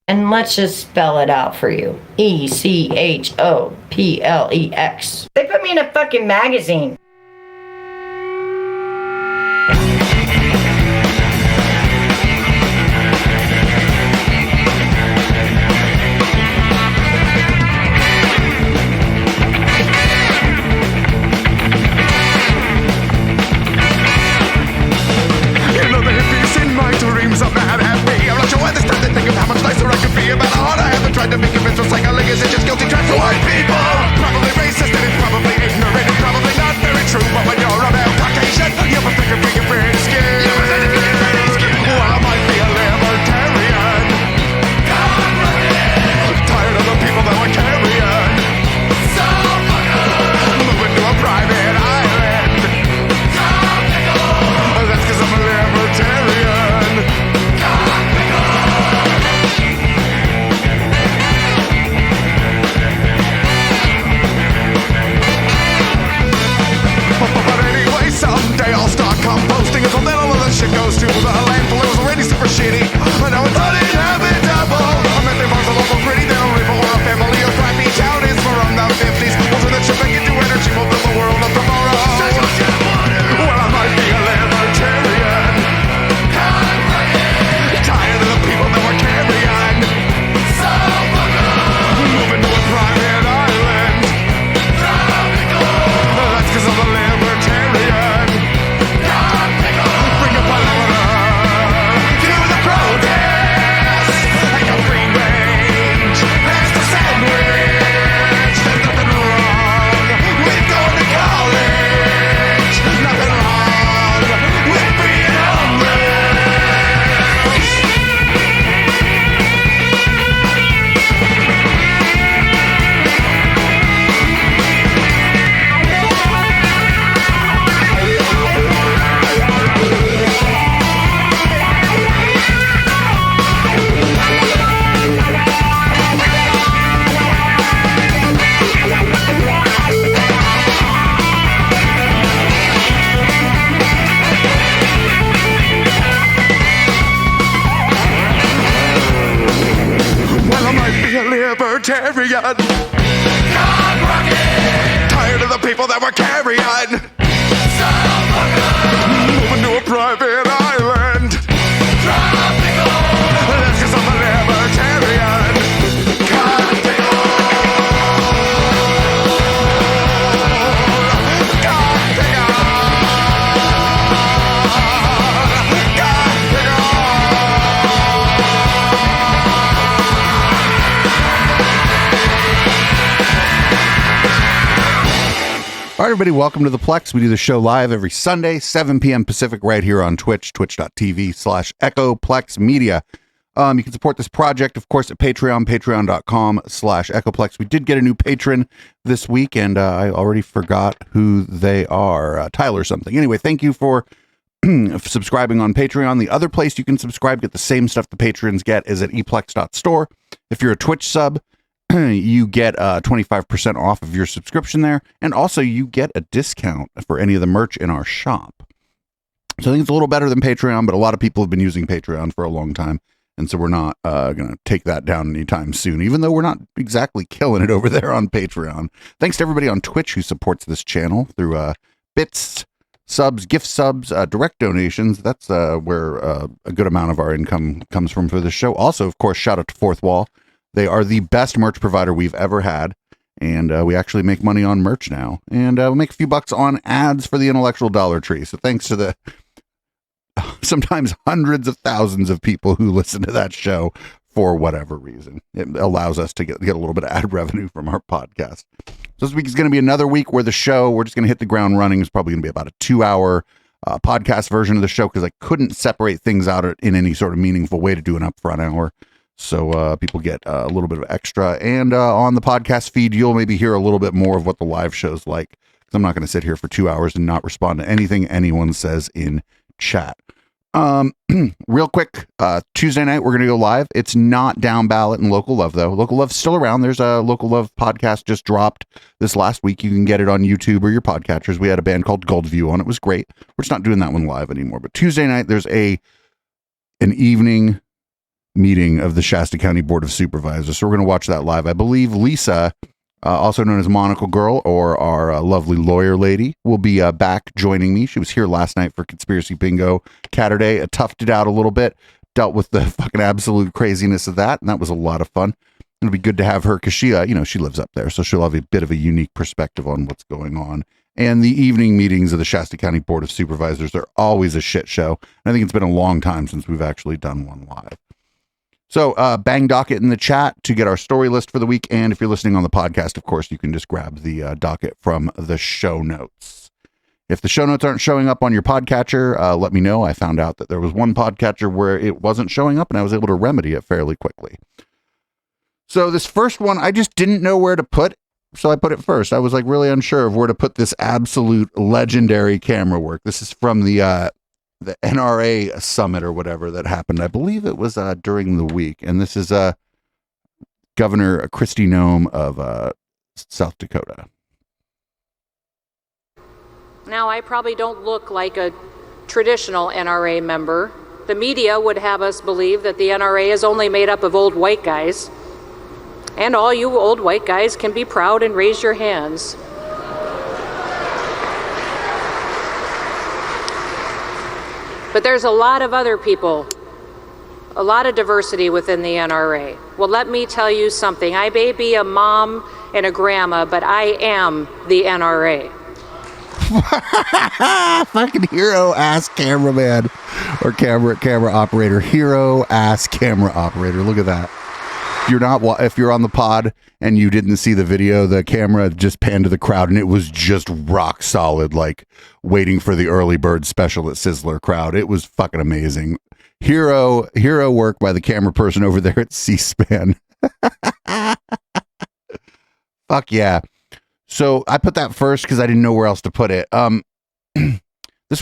And let's just spell it out for you. Echoplex. They put me in a fucking magazine. Tried to be convinced of psycholing is just guilty trash for white people. Probably racist and it's probably ignorant and probably not very true. But when you're a male Caucasian, you're perfected for your pretty skin. Well, I might be a libertarian. Tired of the people that were carrion. So moving to a private island. That's cause I'm a libertarian. Someday I'll start composting as a little of the shit goes to the landfill. It was already super shitty, but now it's uninhabitable. I meant they bars are local pretty, they don't live or a family or crappy town is from the 50s. Also that shit back into energy will build the world of tomorrow. Well, I might be a libertarian. Tired of the people that were carrying. So moving to a private island. That's cause I'm a libertarian. Libertarian. Tired of the people that were carrying. Moving to a private island. That's cause I'm a libertarian. All right, everybody, welcome to the Plex. We do the show live every Sunday, 7 p.m. Pacific, right here on Twitch, twitch.tv/EchoPlex Media. You can support this project, of course, at Patreon, patreon.com/EchoPlex. We did get a new patron this week, and I already forgot who they are. Tyler something. Anyway, thank you for subscribing on Patreon. The other place you can subscribe, get the same stuff the patrons get, is at eplex.store. If you're a Twitch sub, you get 25% off of your subscription there, and also you get a discount for any of the merch in our shop. So I think it's a little better than Patreon, but a lot of people have been using Patreon for a long time, and so we're not going to take that down anytime soon, even though we're not exactly killing it over there on Patreon. Thanks to everybody on Twitch who supports this channel through bits, subs, gift subs, direct donations. That's where a good amount of our income comes from for this show. Also, of course, shout out to Fourth Wall. They are the best merch provider we've ever had, and we actually make money on merch now, and we'll make a few bucks on ads for the intellectual Dollar Tree. So thanks to the sometimes hundreds of thousands of people who listen to that show for whatever reason. It allows us to get a little bit of ad revenue from our podcast. So this week is going to be another week where we're just going to hit the ground running. It's probably going to be about a 2-hour podcast version of the show because I couldn't separate things out in any sort of meaningful way to do an upfront hour. So people get a little bit of extra. And on the podcast feed, you'll maybe hear a little bit more of what the live show's like. Because I'm not going to sit here for 2 hours and not respond to anything anyone says in chat. Real quick, Tuesday night, we're going to go live. It's not Down Ballot and Local Love, though. Local Love's still around. There's a Local Love podcast just dropped this last week. You can get it on YouTube or your podcatchers. We had a band called Goldview on. It was great. We're just not doing that one live anymore. But Tuesday night, there's an evening meeting of the Shasta County Board of Supervisors. So we're going to watch that live. I believe Lisa, also known as Monocle Girl, or our lovely lawyer lady, will be back joining me. She was here last night for Conspiracy Bingo Catterday. Toughed it out a little bit, dealt with the fucking absolute craziness of that, and that was a lot of fun. It'll be good to have her because she, she lives up there, so she'll have a bit of a unique perspective on what's going on. And the evening meetings of the Shasta County Board of Supervisors are always a shit show. And I think it's been a long time since we've actually done one live. So bang docket in the chat to get our story list for the week. And if you're listening on the podcast, of course, you can just grab the docket from the show notes. If the show notes aren't showing up on your podcatcher, let me know. I found out that there was one podcatcher where it wasn't showing up, and I was able to remedy it fairly quickly. So this first one, I just didn't know where to put. So I put it first. I was like really unsure of where to put this absolute legendary camera work. This is from the NRA summit or whatever that happened. I believe it was during the week. And this is Governor Kristi Noem of South Dakota. Now, I probably don't look like a traditional NRA member. The media would have us believe that the NRA is only made up of old white guys. And all you old white guys can be proud and raise your hands. But there's a lot of other people, a lot of diversity within the NRA. Well, let me tell you something. I may be a mom and a grandma, but I am the NRA. Fucking hero ass cameraman or camera operator. Hero ass camera operator. Look at that. If you're on the pod and you didn't see the video, the camera just panned to the crowd and it was just rock solid, like waiting for the early bird special at Sizzler crowd. It was fucking amazing. Hero work by the camera person over there at C-SPAN. Fuck yeah. So I put that first because I didn't know where else to put it. This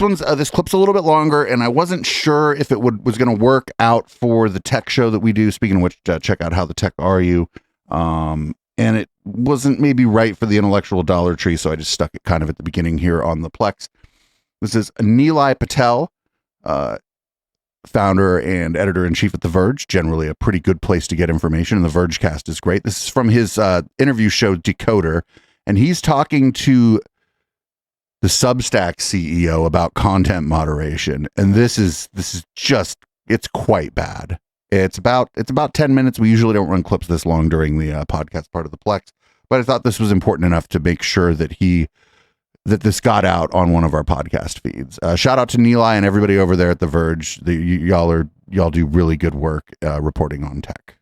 clip's a little bit longer, and I wasn't sure if it was going to work out for the tech show that we do. Speaking of which, check out How the Tech Are You. And it wasn't maybe right for the intellectual Dollar Tree, so I just stuck it kind of at the beginning here on the Plex. This is Nilay Patel, founder and editor-in-chief at The Verge, generally a pretty good place to get information, and The Vergecast is great. This is from his interview show, Decoder, and he's talking to the Substack CEO about content moderation. And this is just, it's quite bad. It's about 10 minutes. We usually don't run clips this long during the podcast part of the Plex, but I thought this was important enough to make sure that this got out on one of our podcast feeds. Shout out to Nilay and everybody over there at The Verge. Y'all do really good work reporting on tech.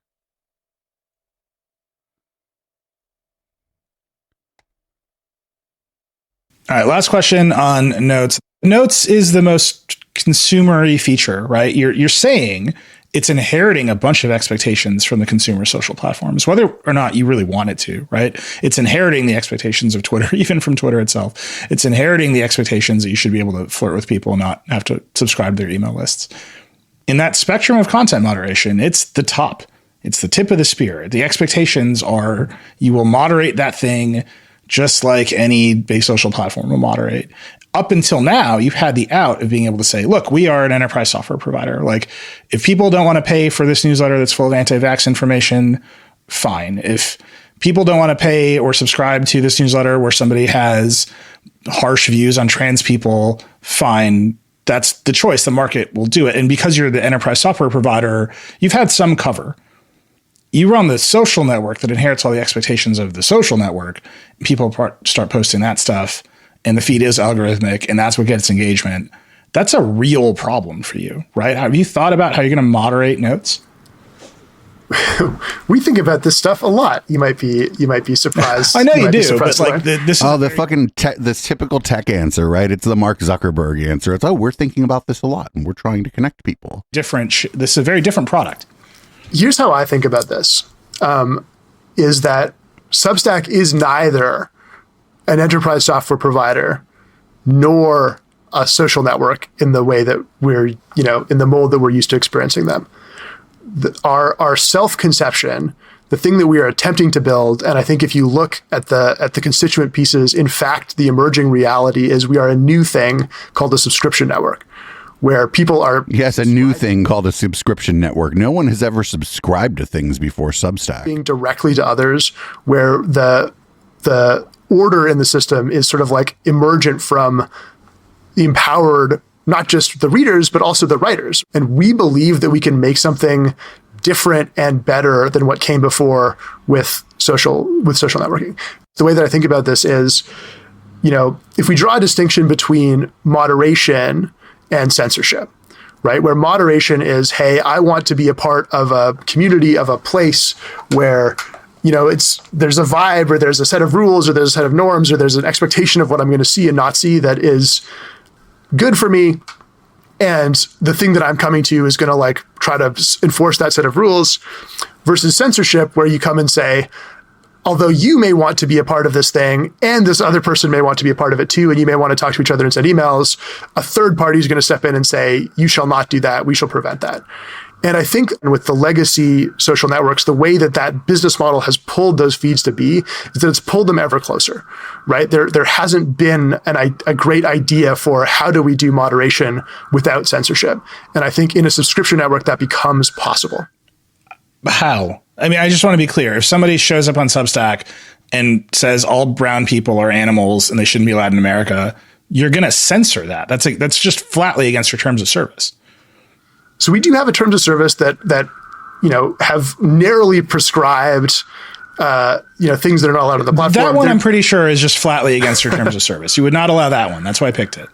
All right, last question on Notes. Notes is the most consumer-y feature, right? You're saying it's inheriting a bunch of expectations from the consumer social platforms, whether or not you really want it to, right? It's inheriting the expectations of Twitter, even from Twitter itself. It's inheriting the expectations that you should be able to flirt with people and not have to subscribe to their email lists. In that spectrum of content moderation, it's the top. It's the tip of the spear. The expectations are you will moderate that thing just like any big social platform will moderate. Up until now, you've had the out of being able to say, look, we are an enterprise software provider. Like, if people don't want to pay for this newsletter that's full of anti-vax information, fine. If people don't want to pay or subscribe to this newsletter where somebody has harsh views on trans people, fine. That's the choice. The market will do it. And because you're the enterprise software provider, you've had some cover. You run the social network that inherits all the expectations of the social network. People start posting that stuff, and the feed is algorithmic, and that's what gets engagement. That's a real problem for you, right? Have you thought about how you're going to moderate Notes? We think about this stuff a lot. You might be surprised. I know you do, but like this is this typical tech answer, right? It's the Mark Zuckerberg answer. It's, we're thinking about this a lot, and we're trying to connect people. This is a very different product. Here's how I think about this, is that Substack is neither an enterprise software provider nor a social network in the way that we're, in the mold that we're used to experiencing them. Our self-conception, the thing that we are attempting to build, and I think if you look at the constituent pieces, in fact, the emerging reality is we are a new thing called a subscription network. where people are Yes, a new thing called a subscription network. No one has ever subscribed to things before Substack. being directly to others, where the order in the system is sort of like emergent from the empowered, not just the readers, but also the writers. And we believe that we can make something different and better than what came before with social networking. The way that I think about this is, if we draw a distinction between moderation and censorship, right? Where moderation is, hey, I want to be a part of a community, of a place where, there's a vibe, or there's a set of rules, or there's a set of norms, or there's an expectation of what I'm going to see and not see that is good for me. And the thing that I'm coming to is going to like try to enforce that set of rules, versus censorship, where you come and say, although you may want to be a part of this thing and this other person may want to be a part of it too, and you may want to talk to each other and send emails, a third party is going to step in and say, you shall not do that. We shall prevent that. And I think with the legacy social networks, the way that business model has pulled those feeds to be is that it's pulled them ever closer, right? There hasn't been a great idea for how do we do moderation without censorship. And I think in a subscription network, that becomes possible. How? I mean, I just want to be clear. If somebody shows up on Substack and says all brown people are animals and they shouldn't be allowed in America, you're going to censor that. That's just flatly against your terms of service. So we do have a terms of service that have narrowly prescribed things that are not allowed on the platform. That one I'm pretty sure is just flatly against your terms of service. You would not allow that one. That's why I picked it.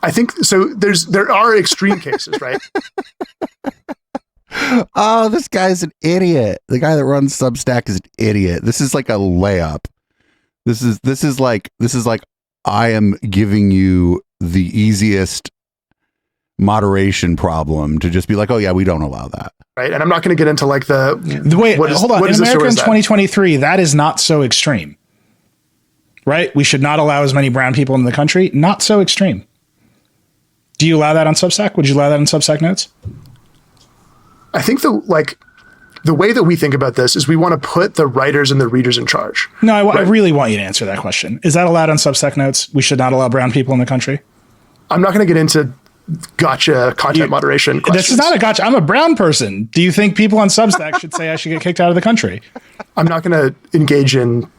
I think so. There are extreme cases, right? Oh, this guy's an idiot. The guy that runs Substack is an idiot. This is like a layup. This is like I am giving you the easiest moderation problem to just be like, oh yeah, we don't allow that. Right. And I'm not going to get into like the way, hold on. In America in 2023, that is not so extreme, right? We should not allow as many brown people in the country. Not so extreme. Do you allow that on Substack? Would you allow that on Substack Notes? I think the way that we think about this is we want to put the writers and the readers in charge. No, I really want you to answer that question. Is that allowed on Substack Notes? We should not allow brown people in the country? I'm not going to get into gotcha content moderation questions. This is not a gotcha. I'm a brown person. Do you think people on Substack should say I should get kicked out of the country? I'm not going to engage in,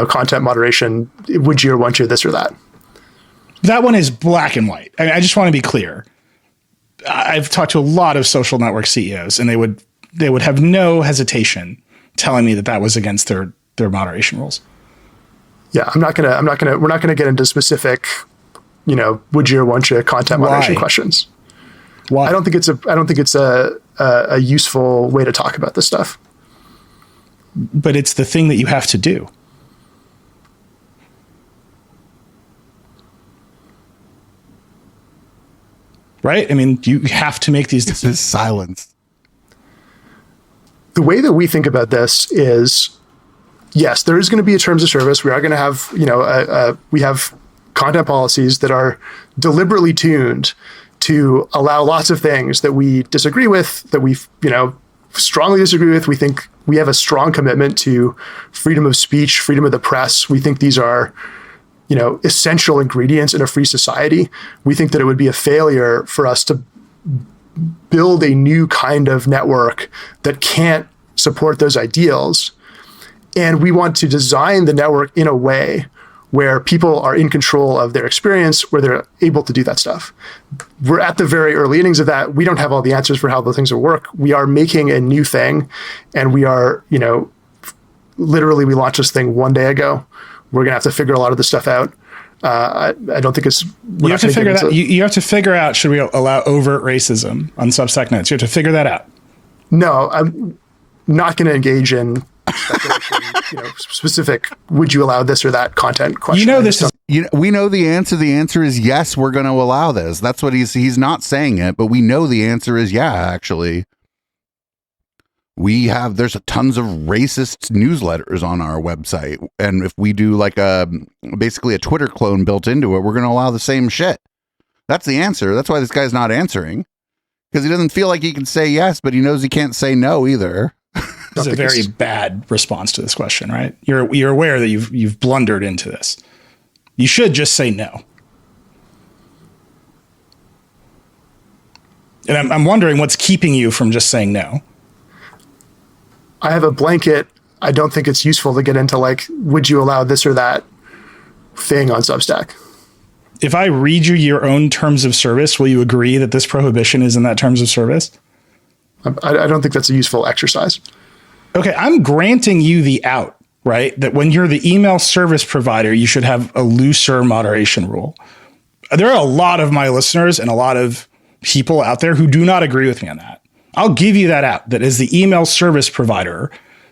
content moderation. Would you or want you, this or that? That one is black and white. I just want to be clear. I've talked to a lot of social network CEOs, and they would have no hesitation telling me that was against their moderation rules. Yeah, we're not gonna get into specific, would you or want you content moderation questions. Why? I don't think it's a useful way to talk about this stuff. But it's the thing that you have to do. Right? I mean, you have to make these decisions. This is silence. The way that we think about this is, yes, there is going to be a terms of service. We are going to have, we have content policies that are deliberately tuned to allow lots of things that we disagree with, that we, strongly disagree with. We think we have a strong commitment to freedom of speech, freedom of the press. We think these are, essential ingredients in a free society. We think that it would be a failure for us to build a new kind of network that can't support those ideals. And we want to design the network in a way where people are in control of their experience, where they're able to do that stuff. We're at the very early innings of that. We don't have all the answers for how the things will work. We are making a new thing, and we are, literally we launched this thing one day ago. We're going to have to figure a lot of this stuff out. I don't think it's... You have to figure that. You have to figure out, should we allow overt racism on Substack Notes? You have to figure that out. No, I'm not going to engage in speculation, specific, would you allow this or that content question. We know the answer. The answer is yes, we're going to allow this. That's what he's not saying it, but we know the answer is yeah, actually. There's tons of racist newsletters on our website. And if we do like basically a Twitter clone built into it, we're going to allow the same shit. That's the answer. That's why this guy's not answering, because he doesn't feel like he can say yes, but he knows he can't say no either. This is a very bad response to this question, right? You're aware that you've blundered into this. You should just say no. And I'm wondering what's keeping you from just saying no. I have a blanket. I don't think it's useful to get into like, would you allow this or that thing on Substack? If I read you your own terms of service, will you agree that this prohibition is in that terms of service? I don't think that's a useful exercise. Okay, I'm granting you the out, right? That when you're the email service provider, you should have a looser moderation rule. There are a lot of my listeners and a lot of people out there who do not agree with me on that. I'll give you that out, that as the email service provider,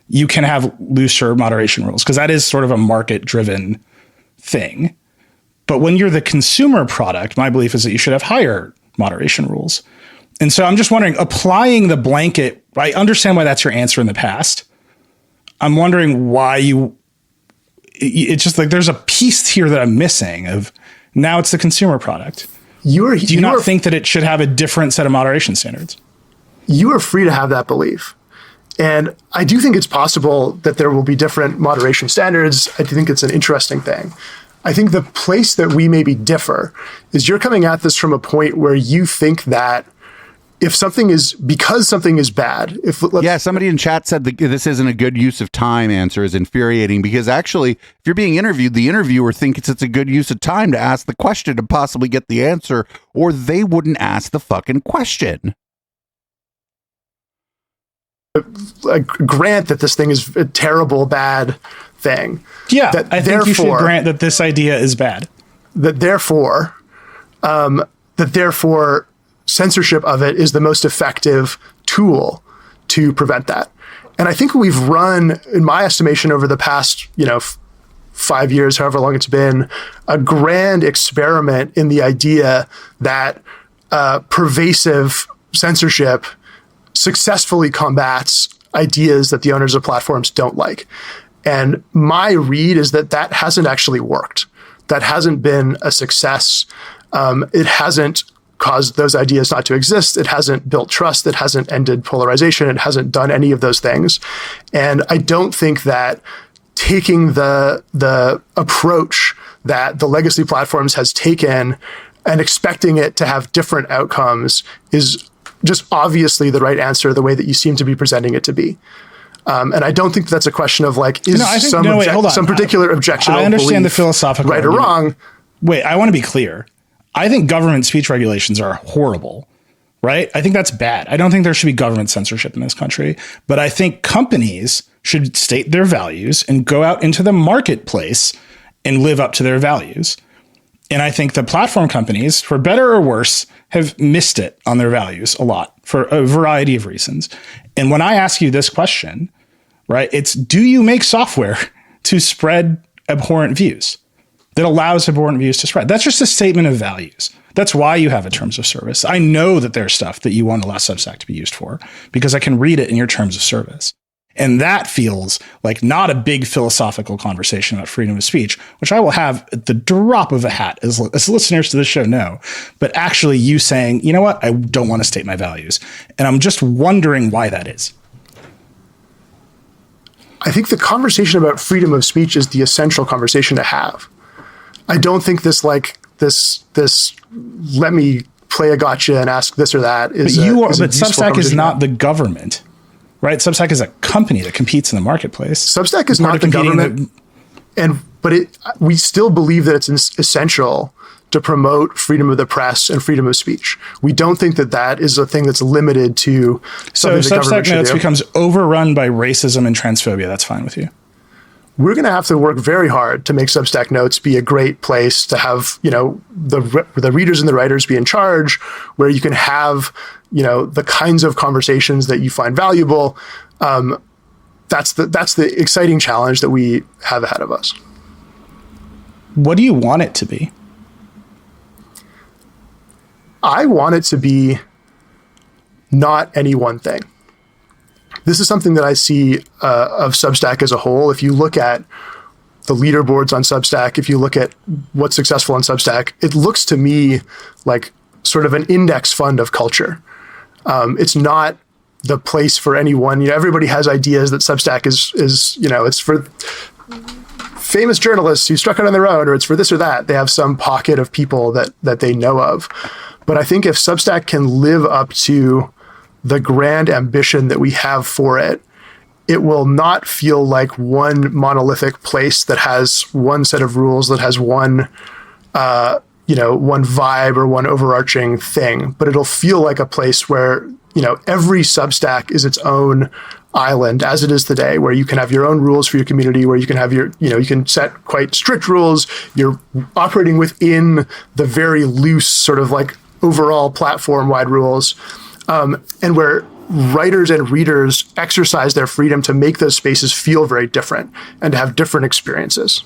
you can have looser moderation rules because that is sort of a market-driven thing. But when you're the consumer product, my belief is that you should have higher moderation rules. And so I'm just wondering, applying the blanket, I understand why that's your answer in the past. I'm wondering why it's just like there's a piece here that I'm missing of now it's the consumer product. Do you not think that it should have a different set of moderation standards? You are free to have that belief. And I do think it's possible that there will be different moderation standards. I do think it's an interesting thing. I think the place that we maybe differ is you're coming at this from a point where you think that if something is, because something is bad, somebody in chat said that this isn't a good use of time answer is infuriating because actually, if you're being interviewed, the interviewer thinks it's a good use of time to ask the question to possibly get the answer, or they wouldn't ask the fucking question. Grant that this thing is a terrible, bad thing. Yeah, I think you should grant that this idea is bad. That therefore, censorship of it is the most effective tool to prevent that. And I think we've run, in my estimation, over the past, 5 years, however long it's been, a grand experiment in the idea that pervasive censorship successfully combats ideas that the owners of platforms don't like. And my read is that that hasn't actually worked. That hasn't been a success. It hasn't caused those ideas not to exist. It hasn't built trust. It hasn't ended polarization. It hasn't done any of those things. And I don't think that taking the approach that the legacy platforms has taken and expecting it to have different outcomes is just obviously the right answer, the way that you seem to be presenting it to be. And I don't think that's a question of like, some particular objection. I understand the philosophical right argument. or wrong. Wait, I want to be clear. I think government speech regulations are horrible, right? I think that's bad. I don't think there should be government censorship in this country, but I think companies should state their values and go out into the marketplace and live up to their values. And I think the platform companies, for better or worse, have missed it on their values a lot for a variety of reasons. And when I ask you this question, right, it's do you make software to spread abhorrent views that allows abhorrent views to spread? That's just a statement of values. That's why you have a terms of service. I know that there's stuff that you want to allow Substack to be used for because I can read it in your terms of service. And that feels like not a big philosophical conversation about freedom of speech, which I will have at the drop of a hat, as listeners to this show know, but actually you saying, you know what, I don't want to state my values. And I'm just wondering why that is. I think the conversation about freedom of speech is the essential conversation to have. I don't think this let me play a gotcha and ask this or that is but Substack is not the government. Right, Substack is a company that competes in the marketplace. Substack is not the government, but we still believe that it's essential to promote freedom of the press and freedom of speech. We don't think that that is a thing that's limited to something so the government should do. Substack Notes becomes overrun by racism and transphobia. That's fine with you. We're going to have to work very hard to make Substack Notes be a great place to have, the readers and the writers be in charge, where you can have, the kinds of conversations that you find valuable. That's the exciting challenge that we have ahead of us. What do you want it to be? I want it to be not any one thing. This is something that I see of Substack as a whole. If you look at the leaderboards on Substack, if you look at what's successful on Substack, it looks to me like sort of an index fund of culture. It's not the place for anyone. Everybody has ideas that Substack is it's for famous journalists who struck out on their own, or it's for this or that. They have some pocket of people that they know of. But I think if Substack can live up to the grand ambition that we have for it, it will not feel like one monolithic place that has one set of rules, that has one, one vibe or one overarching thing. But it'll feel like a place where, every Substack is its own island, as it is today, where you can have your own rules for your community, where you can have you can set quite strict rules. You're operating within the very loose sort of like overall platform-wide rules, and where writers and readers exercise their freedom to make those spaces feel very different and to have different experiences.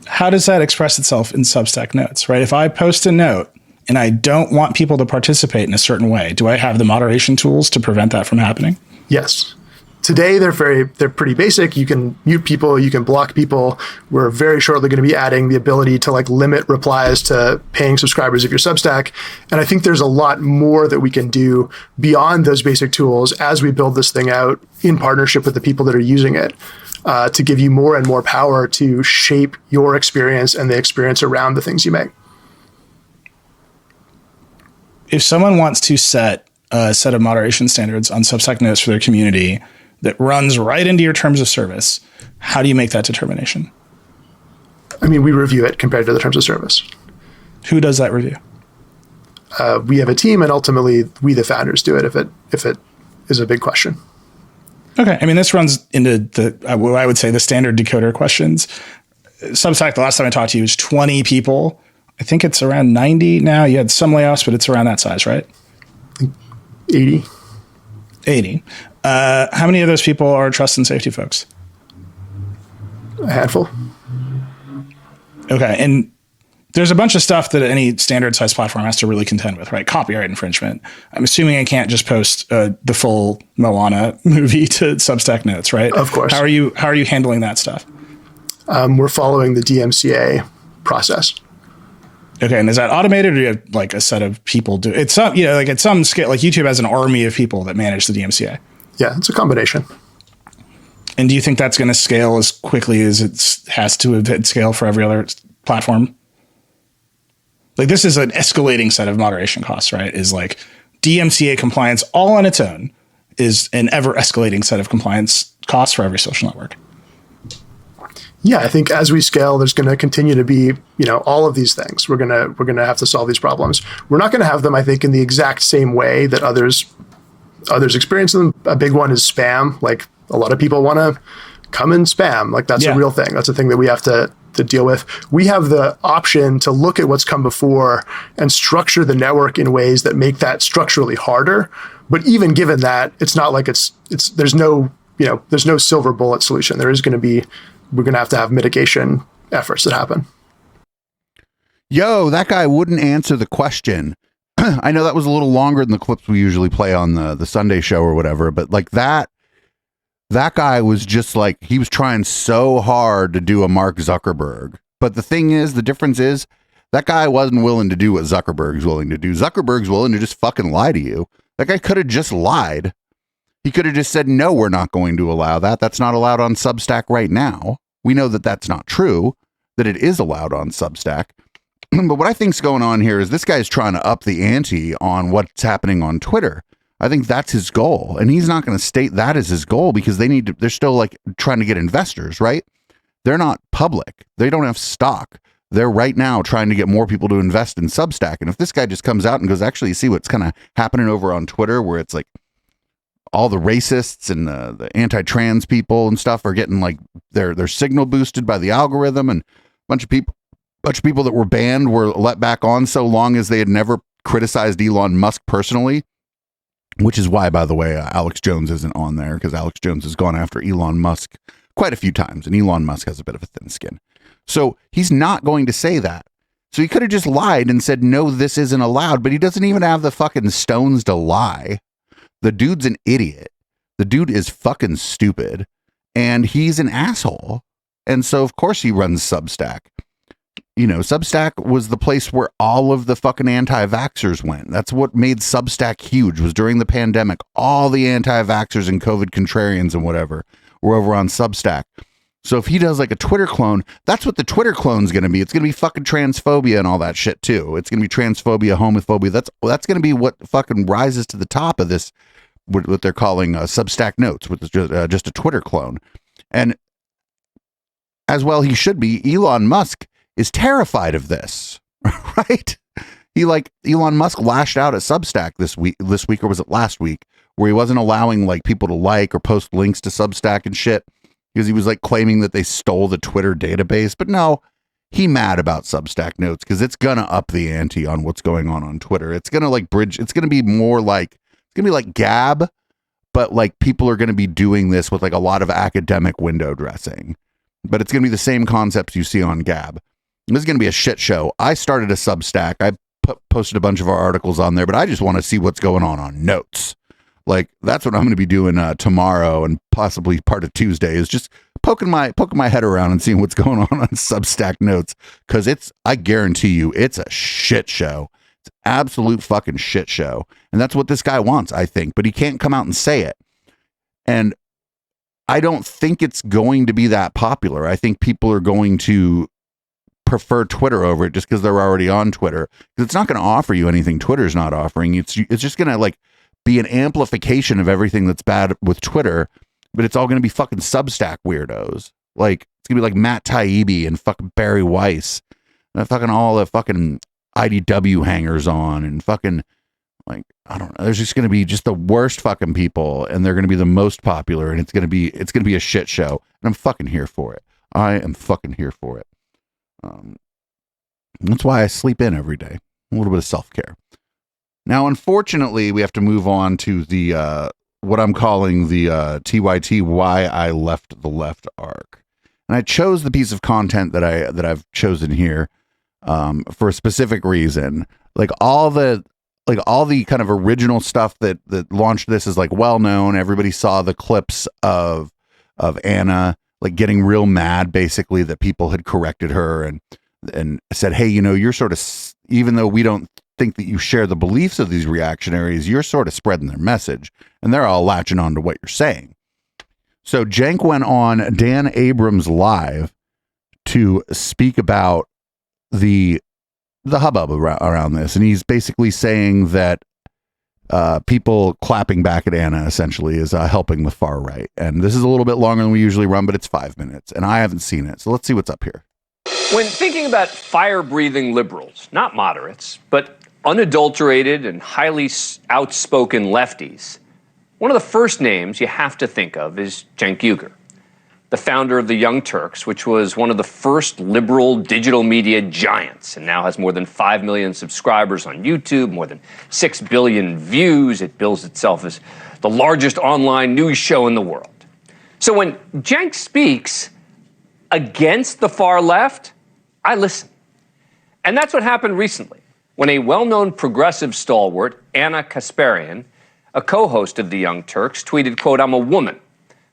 How does that express itself in Substack notes, right? If I post a note and I don't want people to participate in a certain way, do I have the moderation tools to prevent that from happening? Yes. Today, they're pretty basic. You can mute people, you can block people. We're very shortly going to be adding the ability to like limit replies to paying subscribers of your Substack. And I think there's a lot more that we can do beyond those basic tools as we build this thing out in partnership with the people that are using it, to give you more and more power to shape your experience and the experience around the things you make. If someone wants to set a set of moderation standards on Substack notes for their community that runs right into your terms of service, how do you make that determination? I mean, we review it compared to the terms of service. Who does that review? We have a team, and ultimately we, the founders, do it if it is a big question. Okay. I mean, this runs into what I would say the standard decoder questions. Substack, the last time I talked to you, was 20 people. I think it's around 90 now. You had some layoffs, but it's around that size, right? 80. 80. How many of those people are trust and safety folks? A handful. Okay. And there's a bunch of stuff that any standard size platform has to really contend with, right? Copyright infringement. I'm assuming I can't just post the full Moana movie to Substack notes, right? Of course. How are you handling that stuff? We're following the DMCA process. Okay, and is that automated, or do you have like a set of people do it's some, like at some scale, like YouTube has an army of people that manage the DMCA? Yeah, it's a combination. And do you think that's going to scale as quickly as it has to have hit scale for every other platform? Like, this is an escalating set of moderation costs, right? Is like DMCA compliance all on its own is an ever escalating set of compliance costs for every social network. Yeah, I think as we scale, there's going to continue to be, all of these things. We're gonna have to solve these problems. We're not going to have them, I think, in the exact same way that others experience them. A big one is spam. Like, a lot of people want to come and spam. Like, that's a real thing. That's a thing that we have to deal with. We have the option to look at what's come before and structure the network in ways that make that structurally harder. But even given that, it's not like there's no silver bullet solution. We're going to have mitigation efforts that happen. Yo, that guy wouldn't answer the question. I know that was a little longer than the clips we usually play on the Sunday show or whatever, but like that guy was just like, he was trying so hard to do a Mark Zuckerberg. But the thing is, the difference is that guy wasn't willing to do what Zuckerberg's willing to do. Zuckerberg's willing to just fucking lie to you. That guy could have just lied. He could have just said, no, we're not going to allow that. That's not allowed on Substack right now. We know that that's not true, that it is allowed on Substack. But what I think's going on here is this guy's trying to up the ante on what's happening on Twitter. I think that's his goal. And he's not going to state that as his goal because they're still like trying to get investors, right? They're not public. They don't have stock. They're right now trying to get more people to invest in Substack. And if this guy just comes out and goes, actually, you see what's kind of happening over on Twitter, where it's like all the racists and the anti-trans people and stuff are getting like their signal boosted by the algorithm, and a bunch of people that were banned were let back on so long as they had never criticized Elon Musk personally, which is why, by the way, Alex Jones isn't on there, because Alex Jones has gone after Elon Musk quite a few times, and Elon Musk has a bit of a thin skin. So he's not going to say that. So he could have just lied and said, no, this isn't allowed, but he doesn't even have the fucking stones to lie. The dude's an idiot. The dude is fucking stupid, and he's an asshole. And so, of course, he runs Substack. Substack was the place where all of the fucking anti-vaxxers went. That's what made Substack huge, was during the pandemic, all the anti-vaxxers and COVID contrarians and whatever were over on Substack. So if he does like a Twitter clone, that's what the Twitter clone's going to be. It's going to be fucking transphobia and all that shit too. It's going to be transphobia, homophobia. That's going to be what fucking rises to the top of this, what they're calling Substack Notes, which is just a Twitter clone. And as well, he should be. Elon Musk is terrified of this, right? Elon Musk lashed out at Substack this week, or was it last week, where he wasn't allowing like people to like or post links to Substack and shit, because he was like claiming that they stole the Twitter database. But no, he mad about Substack Notes because it's gonna up the ante on what's going on Twitter. It's gonna like bridge. It's gonna be more like, it's gonna be like Gab, but like people are gonna be doing this with like a lot of academic window dressing. But it's gonna be the same concepts you see on Gab. This is gonna be a shit show. I started a Substack. I posted a bunch of our articles on there, but I just want to see what's going on Notes. Like that's what I'm going to be doing tomorrow and possibly part of Tuesday, is just poking my head around and seeing what's going on Substack Notes, because I guarantee you it's a shit show. It's absolute fucking shit show, and that's what this guy wants, I think, but he can't come out and say it. And I don't think it's going to be that popular. I think people are going to prefer Twitter over it just because they're already on Twitter, because it's not going to offer you anything Twitter's not offering. It's just going to like be an amplification of everything that's bad with Twitter, but it's all going to be fucking Substack weirdos. Like it's going to be like Matt Taibbi and fucking Barry Weiss and fucking all the fucking IDW hangers on and fucking like, I don't know. There's just going to be just the worst fucking people, and they're going to be the most popular, and it's going to be a shit show, and I'm fucking here for it. I am fucking here for it. That's why I sleep in every day. A little bit of self-care. Now, unfortunately, we have to move on to the what I'm calling the TYT Why I Left the Left arc. And I chose the piece of content that I've chosen here for a specific reason. Like all the kind of original stuff that launched this is like well known. Everybody saw the clips of Anna like getting real mad, basically, that people had corrected her and said, hey, you're sort of, even though we don't think that you share the beliefs of these reactionaries, you're sort of spreading their message, and they're all latching on to what you're saying. So Cenk went on Dan Abrams Live to speak about the hubbub around this, and he's basically saying that people clapping back at Anna essentially is helping the far right. And this is a little bit longer than we usually run, but it's 5 minutes, and I haven't seen it. So let's see what's up here. When thinking about fire-breathing liberals, not moderates, but unadulterated and highly outspoken lefties, one of the first names you have to think of is Cenk Uygur, the founder of the Young Turks, which was one of the first liberal digital media giants, and now has more than 5 million subscribers on YouTube, more than 6 billion views. It bills itself as the largest online news show in the world. So when Cenk speaks against the far left, I listen. And that's what happened recently, when a well-known progressive stalwart, Anna Kasparian, a co-host of the Young Turks, tweeted, quote, "I'm a woman.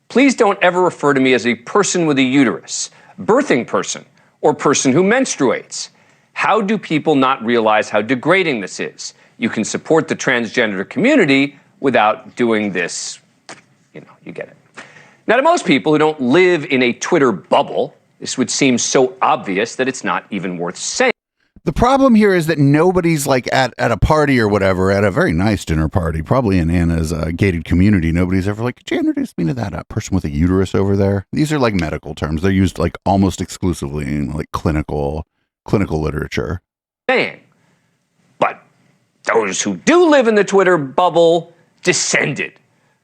Please don't ever refer to me as a person with a uterus, birthing person, or person who menstruates. How do people not realize how degrading this is? You can support the transgender community without doing this." You get it. Now, to most people who don't live in a Twitter bubble, this would seem so obvious that it's not even worth saying. The problem here is that nobody's like at a party or whatever, at a very nice dinner party, probably in Anna's gated community. Nobody's ever like, could you introduce me to that person with a uterus over there? These are like medical terms. They're used like almost exclusively in like clinical literature. But those who do live in the Twitter bubble descended,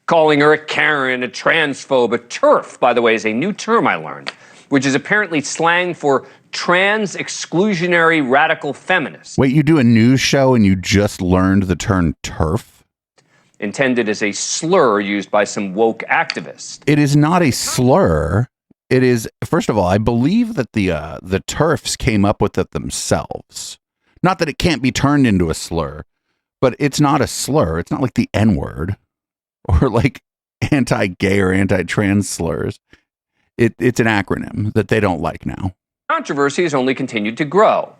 calling her a Karen, a transphobe, a TERF, by the way, is a new term I learned, which is apparently slang for trans exclusionary radical feminists. Wait, you do a news show and you just learned the term TERF? Intended as a slur used by some woke activists. It is not a slur. It is, first of all, I believe that the TERFs came up with it themselves. Not that it can't be turned into a slur, but it's not a slur. It's not like the N-word or like anti-gay or anti-trans slurs. It's an acronym that they don't like now. Controversy has only continued to grow.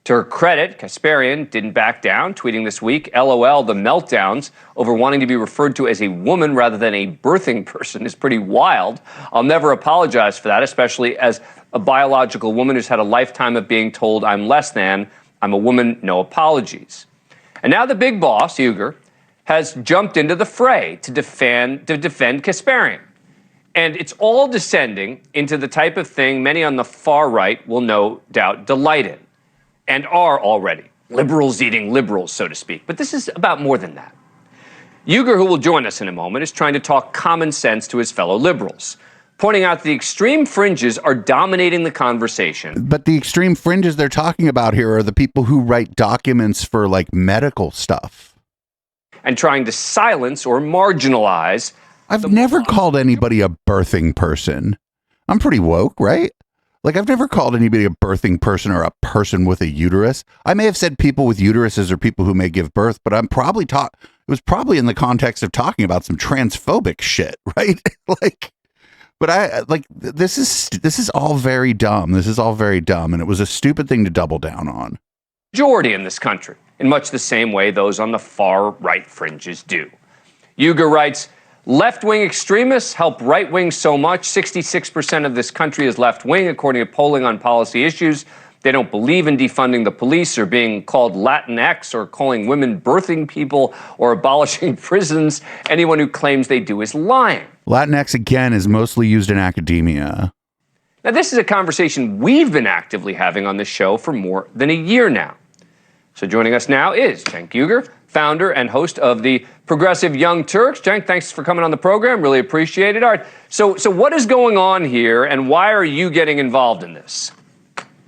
To her credit, Kasparian didn't back down, tweeting this week, LOL, the meltdowns over wanting to be referred to as a woman rather than a birthing person is pretty wild. I'll never apologize for that, especially as a biological woman who's had a lifetime of being told I'm less than. I'm a woman, no apologies. And now the big boss, Uyghur, has jumped into the fray to defend Kasparian. And it's all descending into the type of thing many on the far right will no doubt delight in. And are already liberals eating liberals, so to speak. But this is about more than that. Uyghur, who will join us in a moment, is trying to talk common sense to his fellow liberals, pointing out the extreme fringes are dominating the conversation. But the extreme fringes they're talking about here are the people who write documents for like medical stuff. And trying to silence or marginalize. I've never called anybody a birthing person. I'm pretty woke, right? Like, I've never called anybody a birthing person or a person with a uterus. I may have said people with uteruses or people who may give birth, but it was probably in the context of talking about some transphobic shit, right? This is all very dumb. This is all very dumb, and it was a stupid thing to double down on. Majority in this country, in much the same way those on the far right fringes do. Uyghur writes, left-wing extremists help right-wing so much. 66% of this country is left-wing, according to polling on policy issues. They don't believe in defunding the police or being called Latinx or calling women birthing people or abolishing prisons. Anyone who claims they do is lying. Latinx, again, is mostly used in academia. Now, this is a conversation we've been actively having on this show for more than a year now. So joining us now is Cenk Uygur, founder and host of the Progressive Young Turks. Cenk, thanks for coming on the program. Really appreciate it. All right. So what is going on here, and why are you getting involved in this?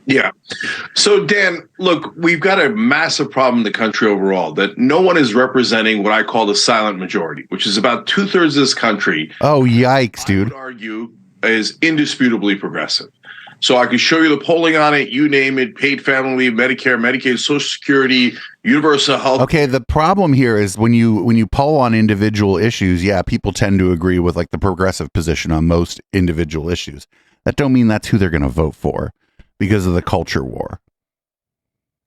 Yeah. So, Dan, look, we've got a massive problem in the country overall that no one is representing what I call the silent majority, which is about 2/3 of this country. Oh, yikes, dude. I would argue is indisputably progressive. So I could show you the polling on it, you name it, paid family leave, Medicare, Medicaid, Social Security, universal health. Okay, the problem here is when you poll on individual issues, yeah, people tend to agree with like the progressive position on most individual issues. That don't mean that's who they're going to vote for because of the culture war.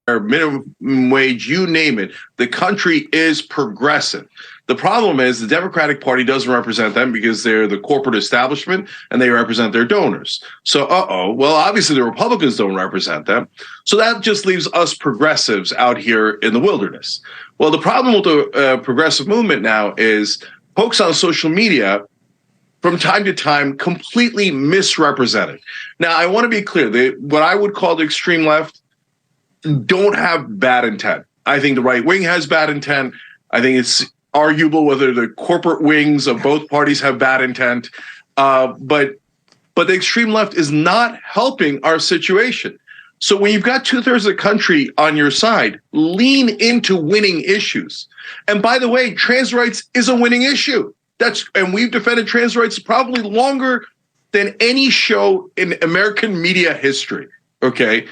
Minimum wage, you name it. The country is progressive. The problem is the Democratic Party doesn't represent them because they're the corporate establishment and they represent their donors. So, well, obviously the Republicans don't represent them. So that just leaves us progressives out here in the wilderness. Well, the problem with the progressive movement now is folks on social media from time to time completely misrepresented. Now, I want to be clear. What I would call the extreme left don't have bad intent. I think the right wing has bad intent. I think it's arguable whether the corporate wings of both parties have bad intent. But the extreme left is not helping our situation. So when you've got 2/3 of the country on your side, lean into winning issues. And by the way, trans rights is a winning issue. And we've defended trans rights probably longer than any show in American media history. Okay.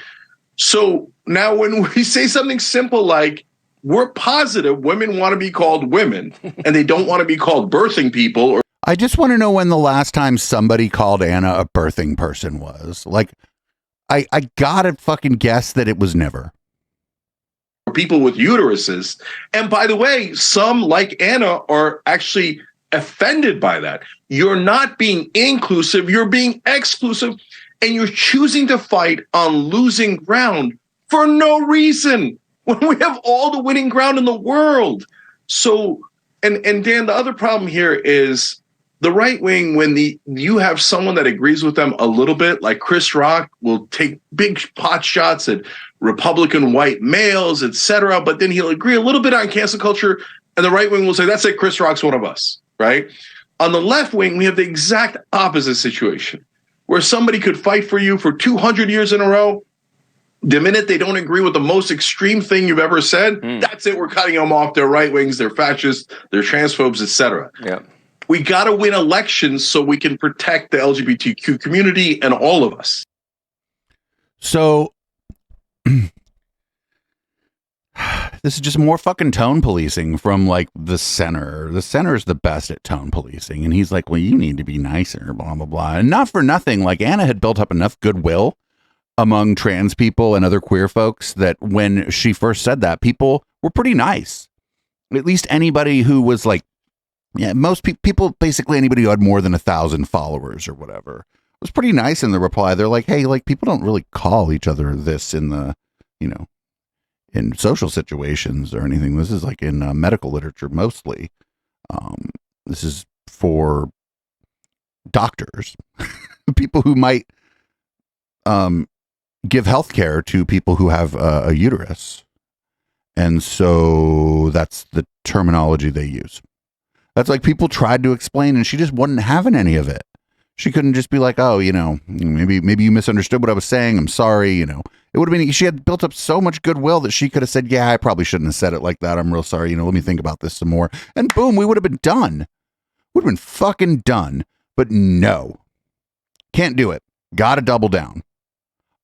So now when we say something simple like, we're positive women want to be called women and they don't want to be called birthing people. Or I just want to know when the last time somebody called Anna a birthing person was. Like, I gotta fucking guess that it was never. People with uteruses. And by the way, some like Anna are actually offended by that. You're not being inclusive, you're being exclusive, and you're choosing to fight on losing ground for no reason when we have all the winning ground in the world. So, and Dan, the other problem here is the right wing, when you have someone that agrees with them a little bit, like Chris Rock will take big pot shots at Republican white males, etc., but then he'll agree a little bit on cancel culture, and the right wing will say, that's it, Chris Rock's one of us, right? On the left wing, we have the exact opposite situation, where somebody could fight for you for 200 years in a row. The minute they don't agree with the most extreme thing you've ever said, that's it. We're cutting them off. They're right wings, they're fascists, they're transphobes, etc. Yeah. We got to win elections so we can protect the LGBTQ community and all of us. So this is just more fucking tone policing from like the center. The center is the best at tone policing. And he's like, well, you need to be nicer, blah, blah, blah. And not for nothing. Like Anna had built up enough goodwill among trans people and other queer folks that when she first said that, people were pretty nice. At least anybody who was like, yeah, most people, basically anybody who had more than 1,000 followers or whatever, was pretty nice in the reply. They're like, hey, like people don't really call each other this in the, you know, in social situations or anything. This is like in medical literature mostly. This is for doctors, people who might give healthcare to people who have a uterus. And so that's the terminology they use. That's like people tried to explain and she just wasn't having any of it. She couldn't just be like, oh, you know, maybe you misunderstood what I was saying. I'm sorry. You know, it would have been, she had built up so much goodwill that she could have said, yeah, I probably shouldn't have said it like that. I'm real sorry. You know, let me think about this some more. And boom, we would have been done. Would have been fucking done. But no, can't do it. Got to double down.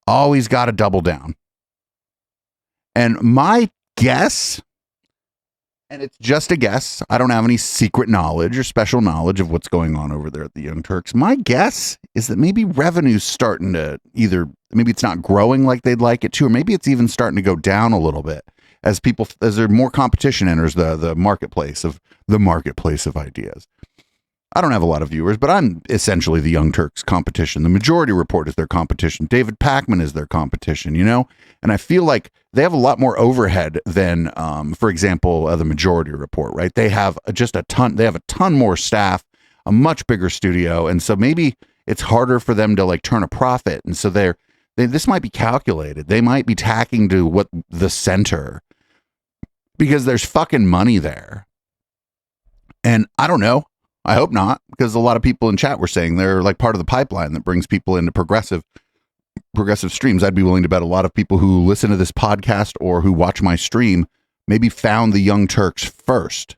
Always got to double down. And my guess, and it's just a guess, I don't have any secret knowledge or special knowledge of what's going on over there at the Young Turks. My guess is that maybe revenue's starting to either, maybe it's not growing like they'd like it to, or maybe it's even starting to go down a little bit as there more competition enters the marketplace of ideas. I don't have a lot of viewers, but I'm essentially the Young Turks competition. The Majority Report is their competition. David Pakman is their competition, you know? And I feel like they have a lot more overhead than, for example, the Majority Report, right? They have just a ton more staff, a much bigger studio. And so maybe it's harder for them to like turn a profit. And so this might be calculated. They might be tacking to what the center, because there's fucking money there. And I don't know. I hope not, because a lot of people in chat were saying they're like part of the pipeline that brings people into progressive streams. I'd be willing to bet a lot of people who listen to this podcast or who watch my stream maybe found the Young Turks first.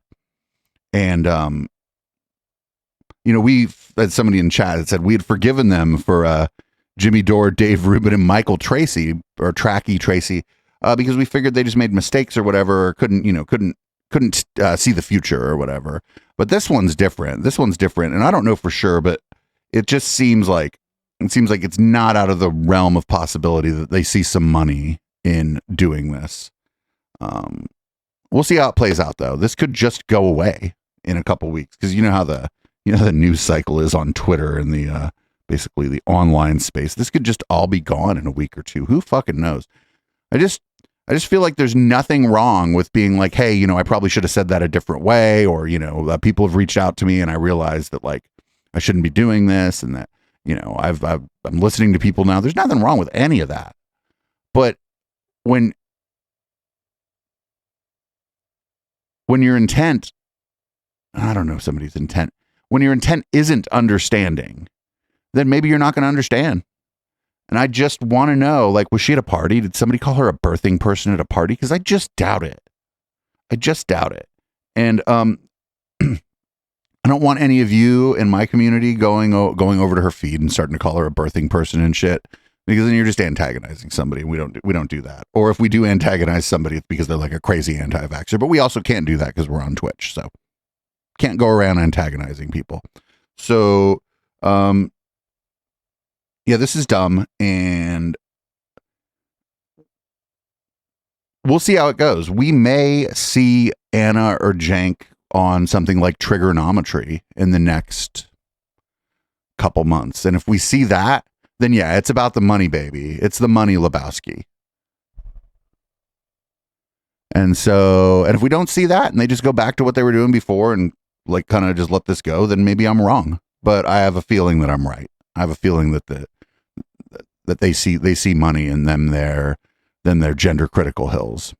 And, you know, we had somebody in chat that said we had forgiven them for Jimmy Dore, Dave Rubin, and Michael Tracy, or Tracky Tracy, because we figured they just made mistakes or whatever, or couldn't see the future or whatever. But this one's different. And I don't know for sure, but it just seems like it's not out of the realm of possibility that they see some money in doing this. We'll see how it plays out, though. This could just go away in a couple weeks, because you know how the news cycle is on Twitter and the basically the online space. This could just all be gone in a week or two. Who fucking knows? I just feel like there's nothing wrong with being like, hey, you know, I probably should have said that a different way, or, you know, people have reached out to me and I realized that like I shouldn't be doing this, and that, you know, I'm listening to people now. There's nothing wrong with any of that. But when your intent, I don't know somebody's intent, when your intent isn't understanding, then maybe you're not going to understand. And I just want to know, like, was she at a party? Did somebody call her a birthing person at a party? Because I just doubt it. And I don't want any of you in my community going over to her feed and starting to call her a birthing person and shit, because then you're just antagonizing somebody. We don't do that. Or if we do antagonize somebody, it's because they're like a crazy anti-vaxxer. But we also can't do that because we're on Twitch, so can't go around antagonizing people. So, yeah, this is dumb, and we'll see how it goes. We may see Anna or Jank on something like trigonometry in the next couple months. And if we see that, then yeah, it's about the money, baby. It's the money, Lebowski. And so, and if we don't see that and they just go back to what they were doing before and like kind of just let this go, then maybe I'm wrong. But I have a feeling that I'm right. I have a feeling that that they see money in them their gender critical hills.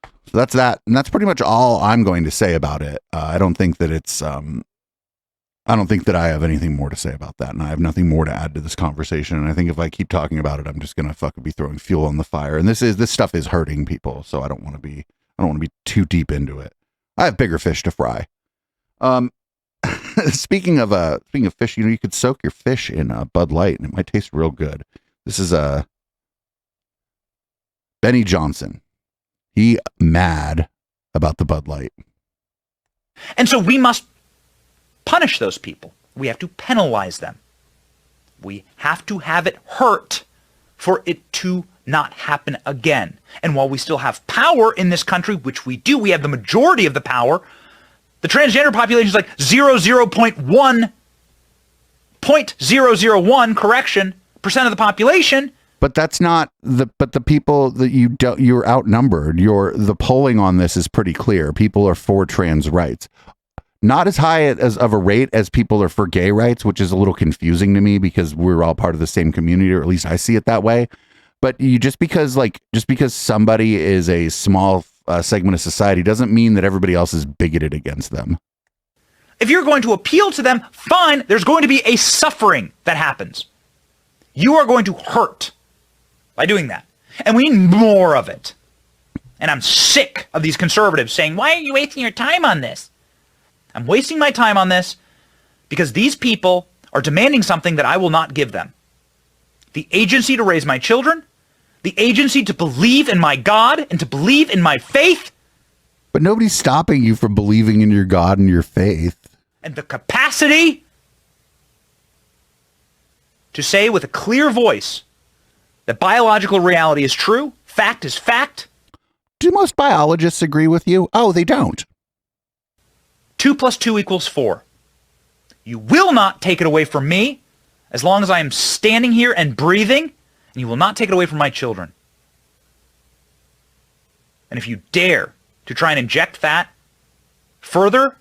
So that's that, and that's pretty much all I'm going to say about it. I don't think that it's I don't think that I have anything more to say about that, and I have nothing more to add to this conversation. And I think if I keep talking about it, I'm just gonna fucking be throwing fuel on the fire. And this stuff is hurting people, so I don't want to be too deep into it. I have bigger fish to fry. Speaking of fish, you know, you could soak your fish in Bud Light and it might taste real good. This is Benny Johnson. He mad about the Bud Light. And so we must punish those people. We have to penalize them. We have to have it hurt for it to not happen again. And while we still have power in this country, which we do, we have the majority of the power, the transgender population is like 0.001 percent of the population. But that's not the people that you're outnumbered. The polling on this is pretty clear. People are for trans rights. Not as high as of a rate as people are for gay rights, which is a little confusing to me because we're all part of the same community, or at least I see it that way. But just because somebody is a small segment of society doesn't mean that everybody else is bigoted against them. If you're going to appeal to them, fine, there's going to be a suffering that happens. You are going to hurt by doing that. And we need more of it. And I'm sick of these conservatives saying, why are you wasting your time on this? I'm wasting my time on this because these people are demanding something that I will not give them. The agency to raise my children, the agency to believe in my God and to believe in my faith. But nobody's stopping you from believing in your God and your faith. And the capacity to say with a clear voice that biological reality is true, fact is fact. Do most biologists agree with you? Oh, they don't. 2 + 2 = 4. You will not take it away from me as long as I am standing here and breathing, and you will not take it away from my children. And if you dare to try and inject that further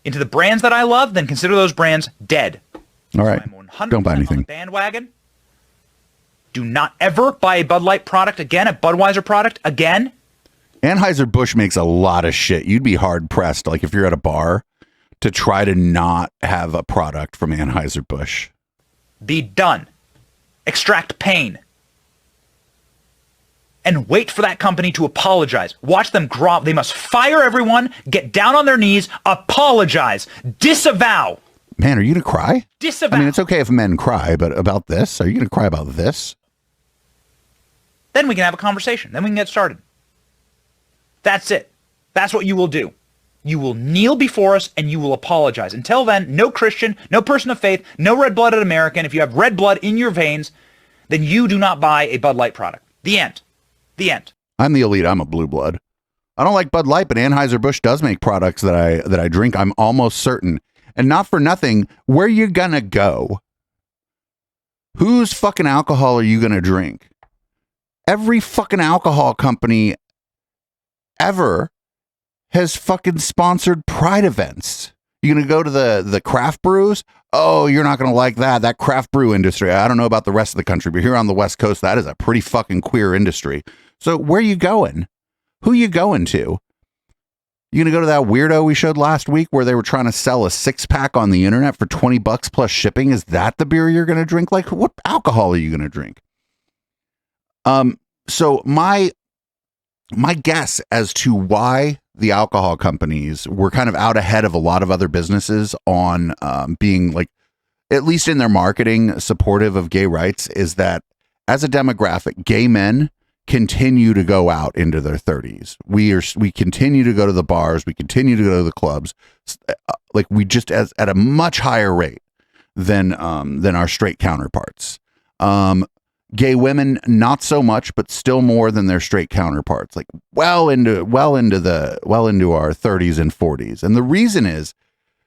into the brands that I love, then consider those brands dead. All right. So don't buy anything. On the bandwagon. Do not ever buy a Bud Light product again, a Budweiser product again. Anheuser-Busch makes a lot of shit. You'd be hard-pressed, like if you're at a bar, to try to not have a product from Anheuser-Busch. Be done. Extract pain. And wait for that company to apologize. Watch them grovel. They must fire everyone, get down on their knees, apologize, disavow. Man, are you going to cry? Disavow. I mean, it's okay if men cry, but about this? Are you going to cry about this? Then we can have a conversation. Then we can get started. That's it. That's what you will do. You will kneel before us and you will apologize. Until then, no Christian, no person of faith, no red-blooded American. If you have red blood in your veins, then you do not buy a Bud Light product. The end. The end. I'm the elite. I'm a blue blood. I don't like Bud Light, but Anheuser-Busch does make products that I drink. I'm almost certain. And not for nothing, where you gonna go? Whose fucking alcohol are you gonna drink? Every fucking alcohol company ever has fucking sponsored pride events. You're going to go to the craft brews? Oh, you're not going to like that. That craft brew industry. I don't know about the rest of the country, but here on the West Coast, that is a pretty fucking queer industry. So where are you going? Who are you going to? You going to go to that weirdo we showed last week where they were trying to sell a 6-pack on the internet for $20 plus shipping? Is that the beer you're going to drink? Like, what alcohol are you going to drink? So my guess as to why the alcohol companies were kind of out ahead of a lot of other businesses on being, like, at least in their marketing, supportive of gay rights is that as a demographic, gay men continue to go out into their 30s. We continue to go to the bars. We continue to go to the clubs. Like, we just at a much higher rate than our straight counterparts. Gay women, not so much, but still more than their straight counterparts, like well into our 30s and 40s. And the reason is,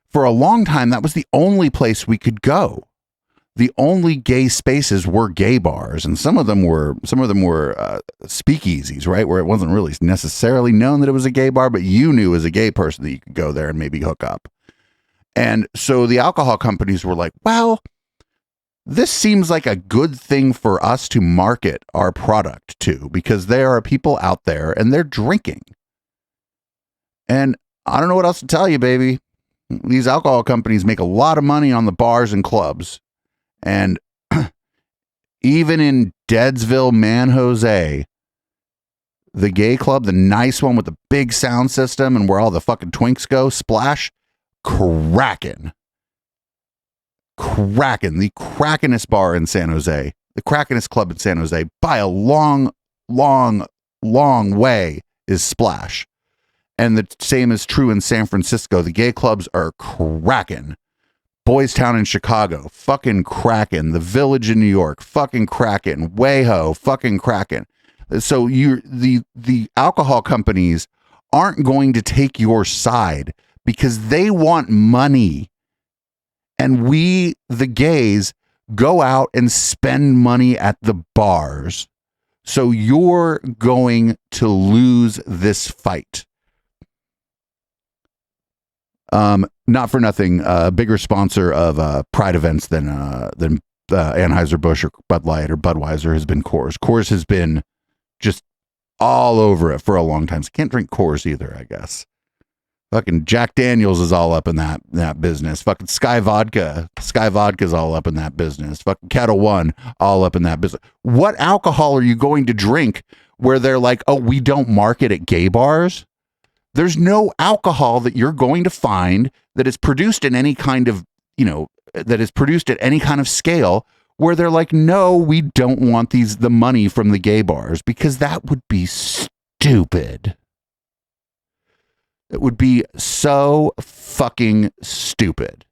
for a long time, that was the only place we could go. The only gay spaces were gay bars, and some of them were speakeasies, right, where it wasn't really necessarily known that it was a gay bar, but you knew as a gay person that you could go there and maybe hook up. And so the alcohol companies were like, well, this seems like a good thing for us to market our product to, because there are people out there and they're drinking. And I don't know what else to tell you, baby. These alcohol companies make a lot of money on the bars and clubs. And even in Deadsville, Man Jose, the gay club, the nice one with the big sound system and where all the fucking twinks go, Splash, cracking. The crackinest bar in San Jose, the crackinest club in San Jose by a long way is Splash. And the same is true in San Francisco. The gay clubs are cracking. Boys Town in Chicago, fucking cracking. The Village in New York, fucking cracking. WeHo, fucking cracking. So the alcohol companies aren't going to take your side because they want money. And we, the gays, go out and spend money at the bars. So you're going to lose this fight. Not for nothing, a bigger sponsor of Pride events than Anheuser-Busch or Bud Light or Budweiser has been Coors. Coors has been just all over it for a long time. So can't drink Coors either, I guess. Fucking Jack Daniels is all up in that business. Fucking Sky Vodka's all up in that business. Fucking Kettle One all up in that business. What alcohol are you going to drink where they're like, oh, we don't market at gay bars? There's no alcohol that you're going to find that is produced in any kind of, that is produced at any kind of scale where they're like, no, we don't want the money from the gay bars, because that would be stupid. It would be so fucking stupid.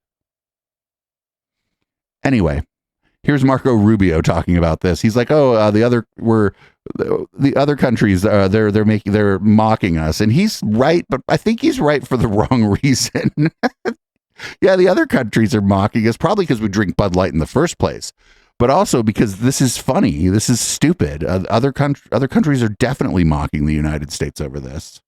Anyway, here's Marco Rubio talking about this. He's like, oh, the other countries, they're mocking us, and he's right, but I think he's right for the wrong reason. Yeah, the other countries are mocking us probably because we drink Bud Light in the first place, but also because this is funny. This is stupid. Other countries are definitely mocking the United States over this.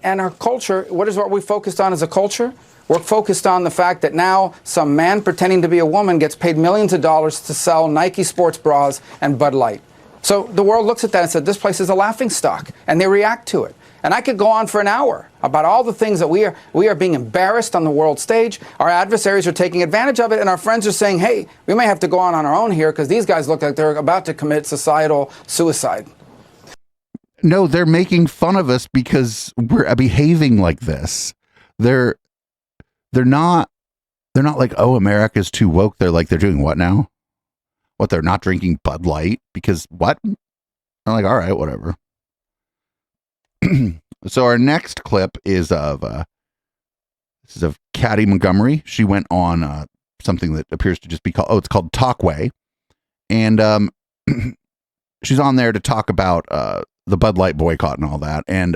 And our culture, what we focused on as a culture? We're focused on the fact that now some man pretending to be a woman gets paid millions of dollars to sell Nike sports bras and Bud Light. So the world looks at that and said, this place is a laughingstock, and they react to it. And I could go on for an hour about all the things that we are being embarrassed on the world stage. Our adversaries are taking advantage of it, and our friends are saying, hey, we may have to go on our own here because these guys look like they're about to commit societal suicide. No, they're making fun of us because we're behaving like this. They're not like, oh, America's too woke. They're like, they're doing what now? What, they're not drinking Bud Light because what? I'm like, all right, whatever. So our next clip is of Caddy Montgomery. She went on something that appears to just be called, it's called Talkway. And she's on there to talk about the Bud Light boycott and all that. And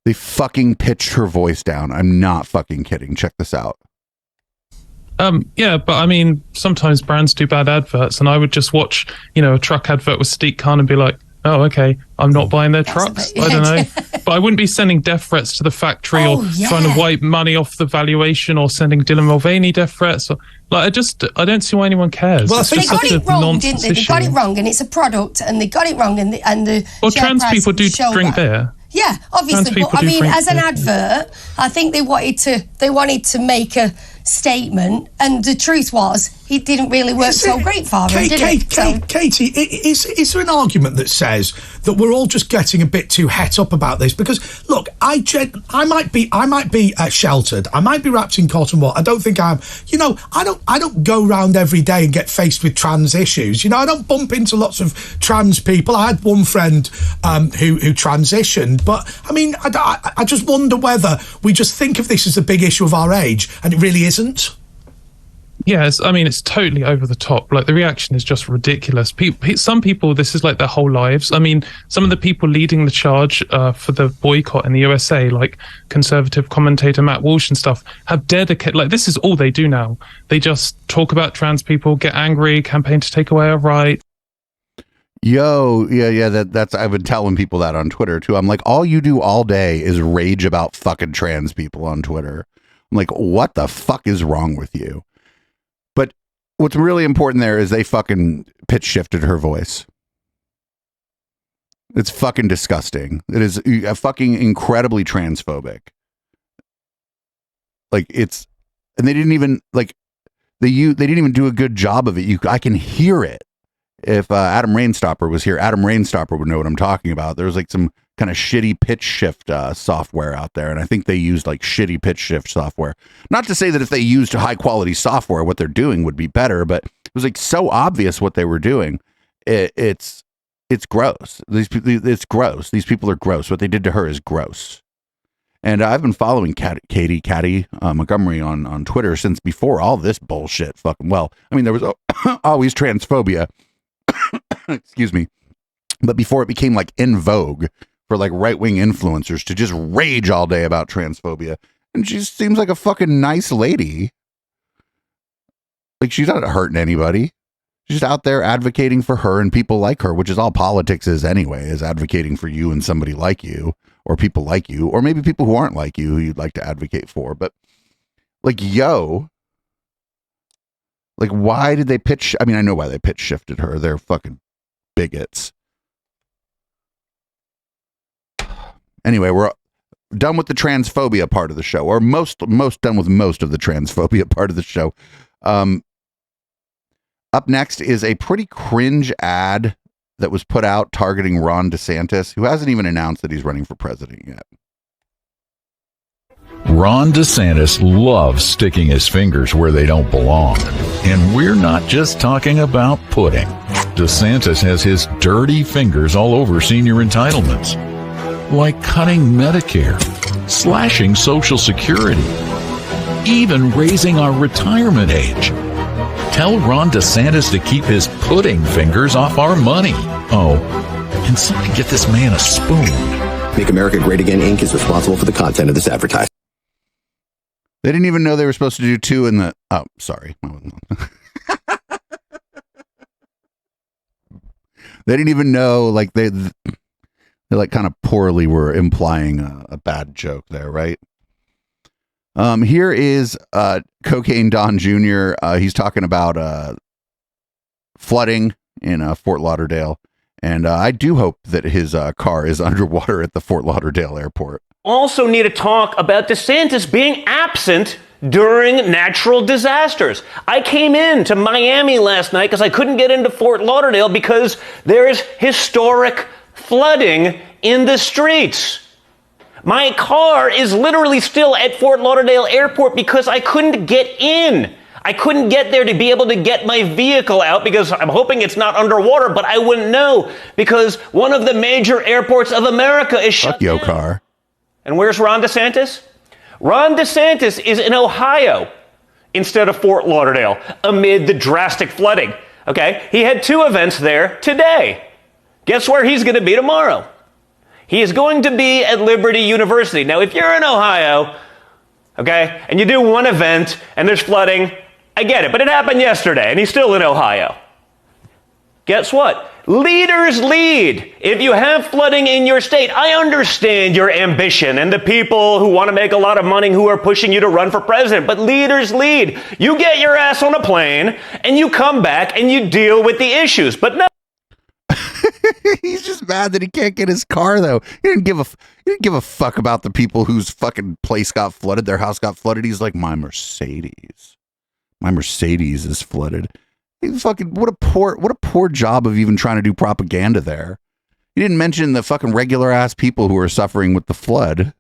they fucking pitched her voice down. I'm not fucking kidding. Check this out. Yeah, but I mean, sometimes brands do bad adverts, and I would just watch, a truck advert with Steak Khan and be like, oh, okay, I'm not buying their trucks. I don't know. But I wouldn't be sending death threats to the factory trying to wipe money off the valuation or sending Dylan Mulvaney death threats. Or, I don't see why anyone cares. Well, they got it wrong, didn't they? They got it wrong, and it's a product, and they got it wrong, and the well, trans people do drink beer. Yeah, obviously, but I mean, as an advert, I think they wanted to make a statement, and the truth was, it didn't really work so great for them, did it? Katie, is there an argument that says that we're all just getting a bit too het up about this? Because look, I might be sheltered. I might be wrapped in cotton wool. I don't think I'm. I don't go around every day and get faced with trans issues. I don't bump into lots of trans people. I had one friend who transitioned, but I mean, I just wonder whether we just think of this as a big issue of our age, and it really isn't. Yes, I mean, it's totally over the top. Like, the reaction is just ridiculous. Some people, this is like their whole lives. I mean, some of the people leading the charge for the boycott in the USA, like conservative commentator Matt Walsh and stuff, have dedicated, like, this is all they do now. They just talk about trans people, get angry, campaign to take away our rights. Yo, yeah, that's, I've been telling people that on Twitter too. I'm like, all you do all day is rage about fucking trans people on Twitter. I'm like, what the fuck is wrong with you? But what's really important there is they fucking pitch shifted her voice. It's fucking disgusting. It is fucking incredibly transphobic. Like, it's, and they didn't even like they didn't even do a good job of it. I can hear it. If Adam Rainstopper was here, Adam Rainstopper would know what I'm talking about. There was like some kind of shitty pitch shift software out there, and I think they used like shitty pitch shift software. Not to say that if they used high quality software, what they're doing would be better, but it was like so obvious what they were doing. It's gross. It's gross. These people are gross. What they did to her is gross. And I've been following Katie Montgomery on Twitter since before all this bullshit. There was always transphobia. Excuse me. But before it became like in vogue for like right-wing influencers to just rage all day about transphobia. And she seems like a fucking nice lady. Like, she's not hurting anybody. She's out there advocating for her and people like her, which is all politics is anyway, is advocating for you and somebody like you, or people like you, or maybe people who aren't like you who you'd like to advocate for. But like, why did they pitch? I mean, I know why they pitch shifted her. They're fucking bigots. Anyway, we're done with the transphobia part of the show, or most done with most of the transphobia part of the show. Up next is a pretty cringe ad that was put out targeting Ron DeSantis, who hasn't even announced that he's running for president yet. Ron DeSantis loves sticking his fingers where they don't belong. And we're not just talking about pudding. DeSantis has his dirty fingers all over senior entitlements, like cutting Medicare, slashing Social Security, even raising our retirement age. Tell Ron DeSantis to keep his pudding fingers off our money. Oh, can somebody get this man a spoon? Make America Great Again, Inc. is responsible for the content of this advertisement. They didn't even know they were supposed to do two in the... Oh, sorry. They didn't even know, like, they like kind of poorly were implying a bad joke there, right? Here is Cocaine Don Jr. He's talking about flooding in Fort Lauderdale. And I do hope that his car is underwater at the Fort Lauderdale airport. Also need to talk about DeSantis being absent during natural disasters. I came into Miami last night because I couldn't get into Fort Lauderdale because there's historic flooding in the streets. My car is literally still at Fort Lauderdale Airport because I couldn't get in. I couldn't get there to be able to get my vehicle out because I'm hoping it's not underwater, but I wouldn't know because one of the major airports of America is shut down. Fuck your car. And where's Ron DeSantis? Ron DeSantis is in Ohio instead of Fort Lauderdale amid the drastic flooding. Okay? He had two events there today. Guess where he's going to be tomorrow? He is going to be at Liberty University. Now, if you're in Ohio, okay, and you do one event and there's flooding, I get it, but it happened yesterday and he's still in Ohio. Guess what? Leaders lead. If you have flooding in your state, I understand your ambition and the people who want to make a lot of money who are pushing you to run for president, but leaders lead. You get your ass on a plane and you come back and you deal with the issues, but no. He's just mad that he can't get his car, though. He didn't give a fuck about the people whose fucking place got flooded, their house got flooded. He's like, my Mercedes is flooded. He's fucking what a poor job of even trying to do propaganda there. He didn't mention the fucking regular ass people who are suffering with the flood.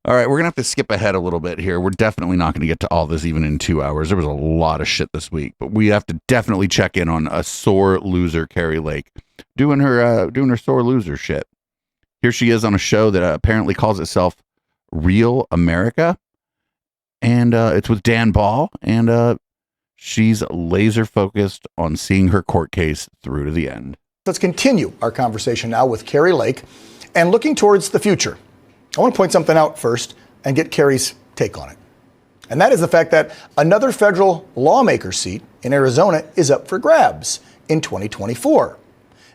All right, we're gonna have to skip ahead a little bit here. We're definitely not gonna get to all this even in 2 hours. There was a lot of shit this week, but we have to definitely check in on a sore loser, Carrie Lake, doing her sore loser shit. Here she is on a show that apparently calls itself Real America, and it's with Dan Ball, and she's laser focused on seeing her court case through to the end. Let's continue our conversation now with Carrie Lake and looking towards the future. I want to point something out first and get Carrie's take on it. And that is the fact that another federal lawmaker seat in Arizona is up for grabs in 2024.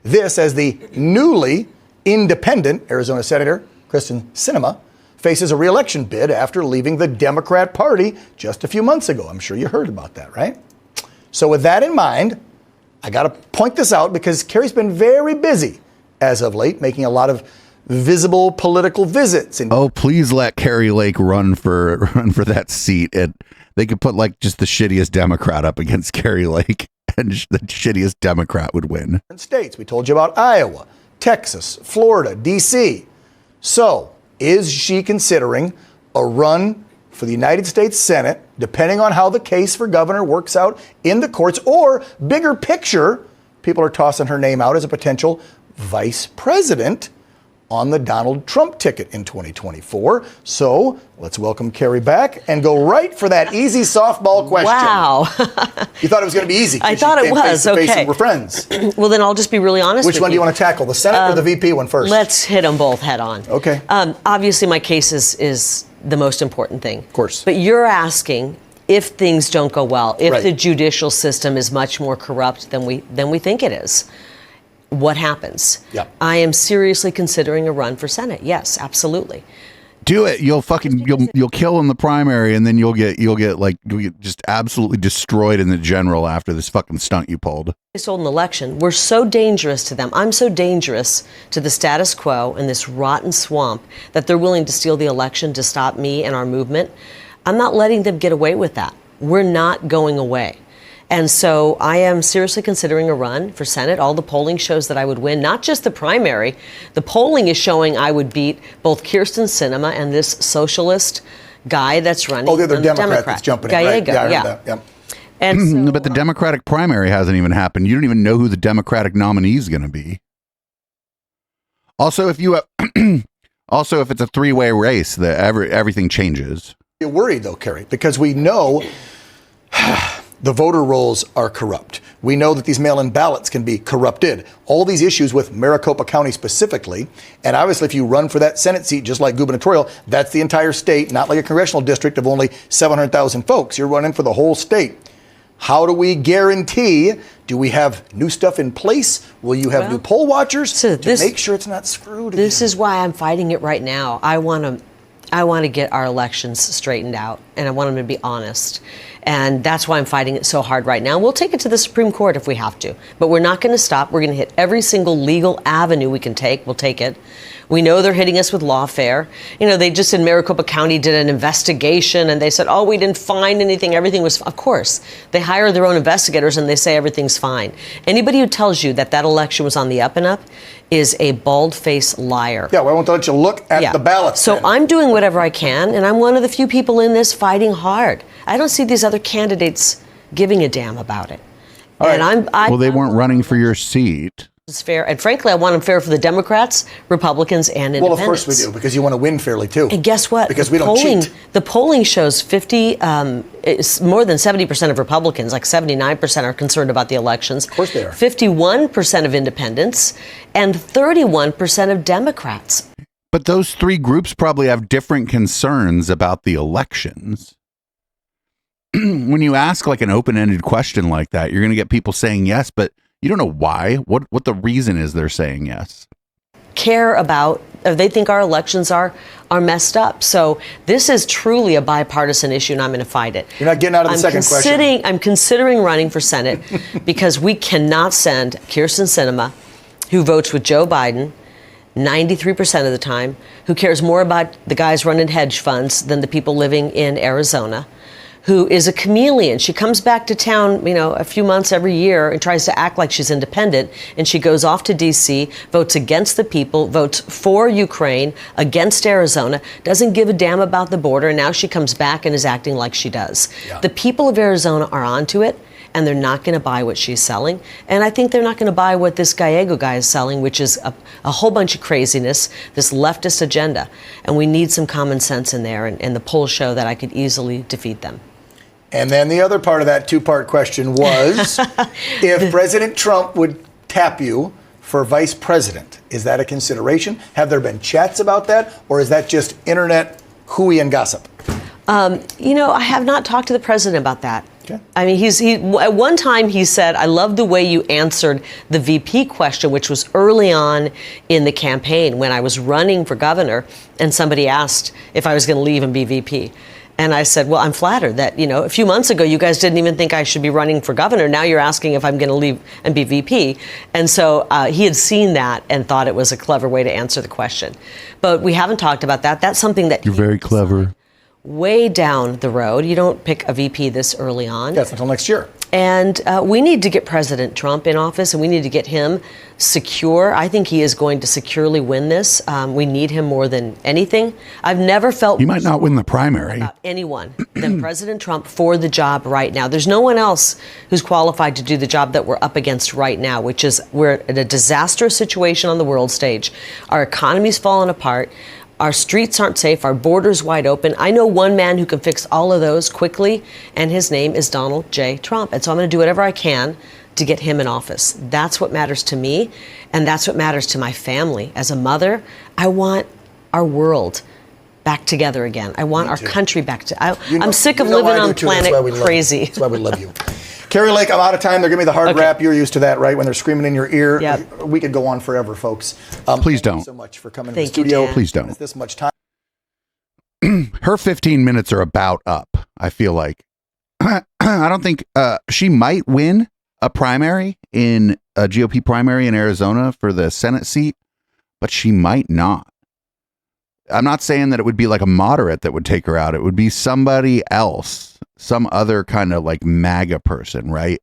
This as the newly independent Arizona Senator Kristen Sinema faces a re-election bid after leaving the Democrat Party just a few months ago. I'm sure you heard about that, right? So with that in mind, I got to point this out because Carrie's been very busy as of late, making a lot of visible political visits. And oh, please let Carrie Lake run for that seat. And they could put like just the shittiest Democrat up against Carrie Lake, and the shittiest Democrat would win. States. We told you about Iowa, Texas, Florida, D.C. So is she considering a run for the United States Senate, depending on how the case for governor works out in the courts, or bigger picture, people are tossing her name out as a potential vice president on the Donald Trump ticket in 2024. So let's welcome Carrie back and go right for that easy softball question. Wow. You thought it was going to be easy. I thought it was. Okay. We're friends. Well, then I'll just be really honest Which with one do you want to tackle, the Senate or the VP one first? Let's hit them both head on. Okay. Obviously, my case is the most important thing. Of course. But you're asking if things don't go well, if Right. the judicial system is much more corrupt than we think it is. What happens? Yeah. I am seriously considering a run for Senate. Yes, absolutely. Do it. You'll kill in the primary, and then you'll get just absolutely destroyed in the general after this fucking stunt you pulled. They sold an election. We're so dangerous to them. I'm so dangerous to the status quo and this rotten swamp that they're willing to steal the election to stop me and our movement. I'm not letting them get away with that. We're not going away. And so I am seriously considering a run for Senate. All the polling shows that I would win, not just the primary. The polling is showing I would beat both Kirsten Sinema and this socialist guy that's running. Oh, the other Democrat that's jumping in, right? Gallego, Yeah, I heard that. Yep. And so, but the Democratic primary hasn't even happened. You don't even know who the Democratic nominee is going to be. Also, if you if it's a three-way race, everything changes. You're worried though, Kerry, because we know the voter rolls are corrupt. We know that these mail-in ballots can be corrupted. All these issues with Maricopa County specifically, and obviously if you run for that Senate seat, just like gubernatorial, that's the entire state, not like a congressional district of only 700,000 folks. You're running for the whole state. How do we guarantee, do we have new stuff in place? Will you have new poll watchers to make sure it's not screwed? This is why I'm fighting it right now. I want to get our elections straightened out, and I want them to be honest. And that's why I'm fighting it so hard right now. We'll take it to the Supreme Court if we have to, but we're not going to stop. We're going to hit every single legal avenue we can take. We'll take it. We know they're hitting us with lawfare. You know, they just in Maricopa County did an investigation and they said, oh, we didn't find anything. Everything was, of course, they hire their own investigators and they say everything's fine. Anybody who tells you that that election was on the up and up is a bald-faced liar. Yeah, well, I won't let you look at the ballots. So I'm doing whatever I can, and I'm one of the few people in this fighting hard. I don't see these other candidates giving a damn about it. And well, they weren't running for your seat. It's fair, and frankly, I want them fair for the Democrats, Republicans, and independents. Well, of course we do, because you want to win fairly too. And guess what? Because we don't cheat. The polling shows it's more than 70% of Republicans, like 79%, are concerned about the elections. Of course they are. 51% of independents, and 31% of Democrats. But those three groups probably have different concerns about the elections. When you ask like an open-ended question like that, you're going to get people saying yes, but you don't know why, what the reason is they're saying yes. Care about, they think our elections are messed up. So this is truly a bipartisan issue, and I'm going to fight it. You're not getting out of the second question. I'm considering running for Senate because we cannot send Kirsten Sinema, who votes with Joe Biden 93% of the time, who cares more about the guys running hedge funds than the people living in Arizona, who is a chameleon. She comes back to town, a few months every year and tries to act like she's independent. And she goes off to D.C., votes against the people, votes for Ukraine, against Arizona, doesn't give a damn about the border. And now she comes back and is acting like she does. Yeah. The people of Arizona are onto it, and they're not going to buy what she's selling. And I think they're not going to buy what this Gallego guy is selling, which is a whole bunch of craziness, this leftist agenda. And we need some common sense in there. And the polls show that I could easily defeat them. And then the other part of that two-part question was, if President Trump would tap you for vice president, is that a consideration? Have there been chats about that? Or is that just internet hooey and gossip? I have not talked to the president about that. Okay. I mean, at one time he said, I love the way you answered the VP question, which was early on in the campaign when I was running for governor and somebody asked if I was going to leave and be VP. And I said, well, I'm flattered that, a few months ago, you guys didn't even think I should be running for governor. Now you're asking if I'm going to leave and be VP. And so he had seen that and thought it was a clever way to answer the question. But we haven't talked about that. That's something that you're very clever. way down the road. You don't pick a VP this early on. That's until next year. And we need to get President Trump in office, and we need to get him secure. I think he is going to securely win this. We need him more than anything. I've never felt he might not win the primary about anyone than President Trump for the job right now. There's no one else who's qualified to do the job that we're up against right now, which is we're in a disastrous situation on the world stage. Our economy's fallen apart. Our streets aren't safe. Our borders wide open. I know one man who can fix all of those quickly, and his name is Donald J. Trump. And so I'm going to do whatever I can to get him in office. That's what matters to me, and that's what matters to my family. As a mother, I want our world back together again. I want our country back to. I'm sick of living on planet crazy. That's why we love you. Carrie Lake, I'm out of time. They're giving me the hard rap. You're used to that, right? When they're screaming in your ear. Yep. We could go on forever, folks. Please don't. Thank you so much for coming to the studio. Please don't. It's this much time. Her 15 minutes are about up, I feel like. I don't think she might win a primary in a GOP primary in Arizona for the Senate seat, but she might not. I'm not saying that it would be like a moderate that would take her out. It would be somebody else, some other kind of like MAGA person, right?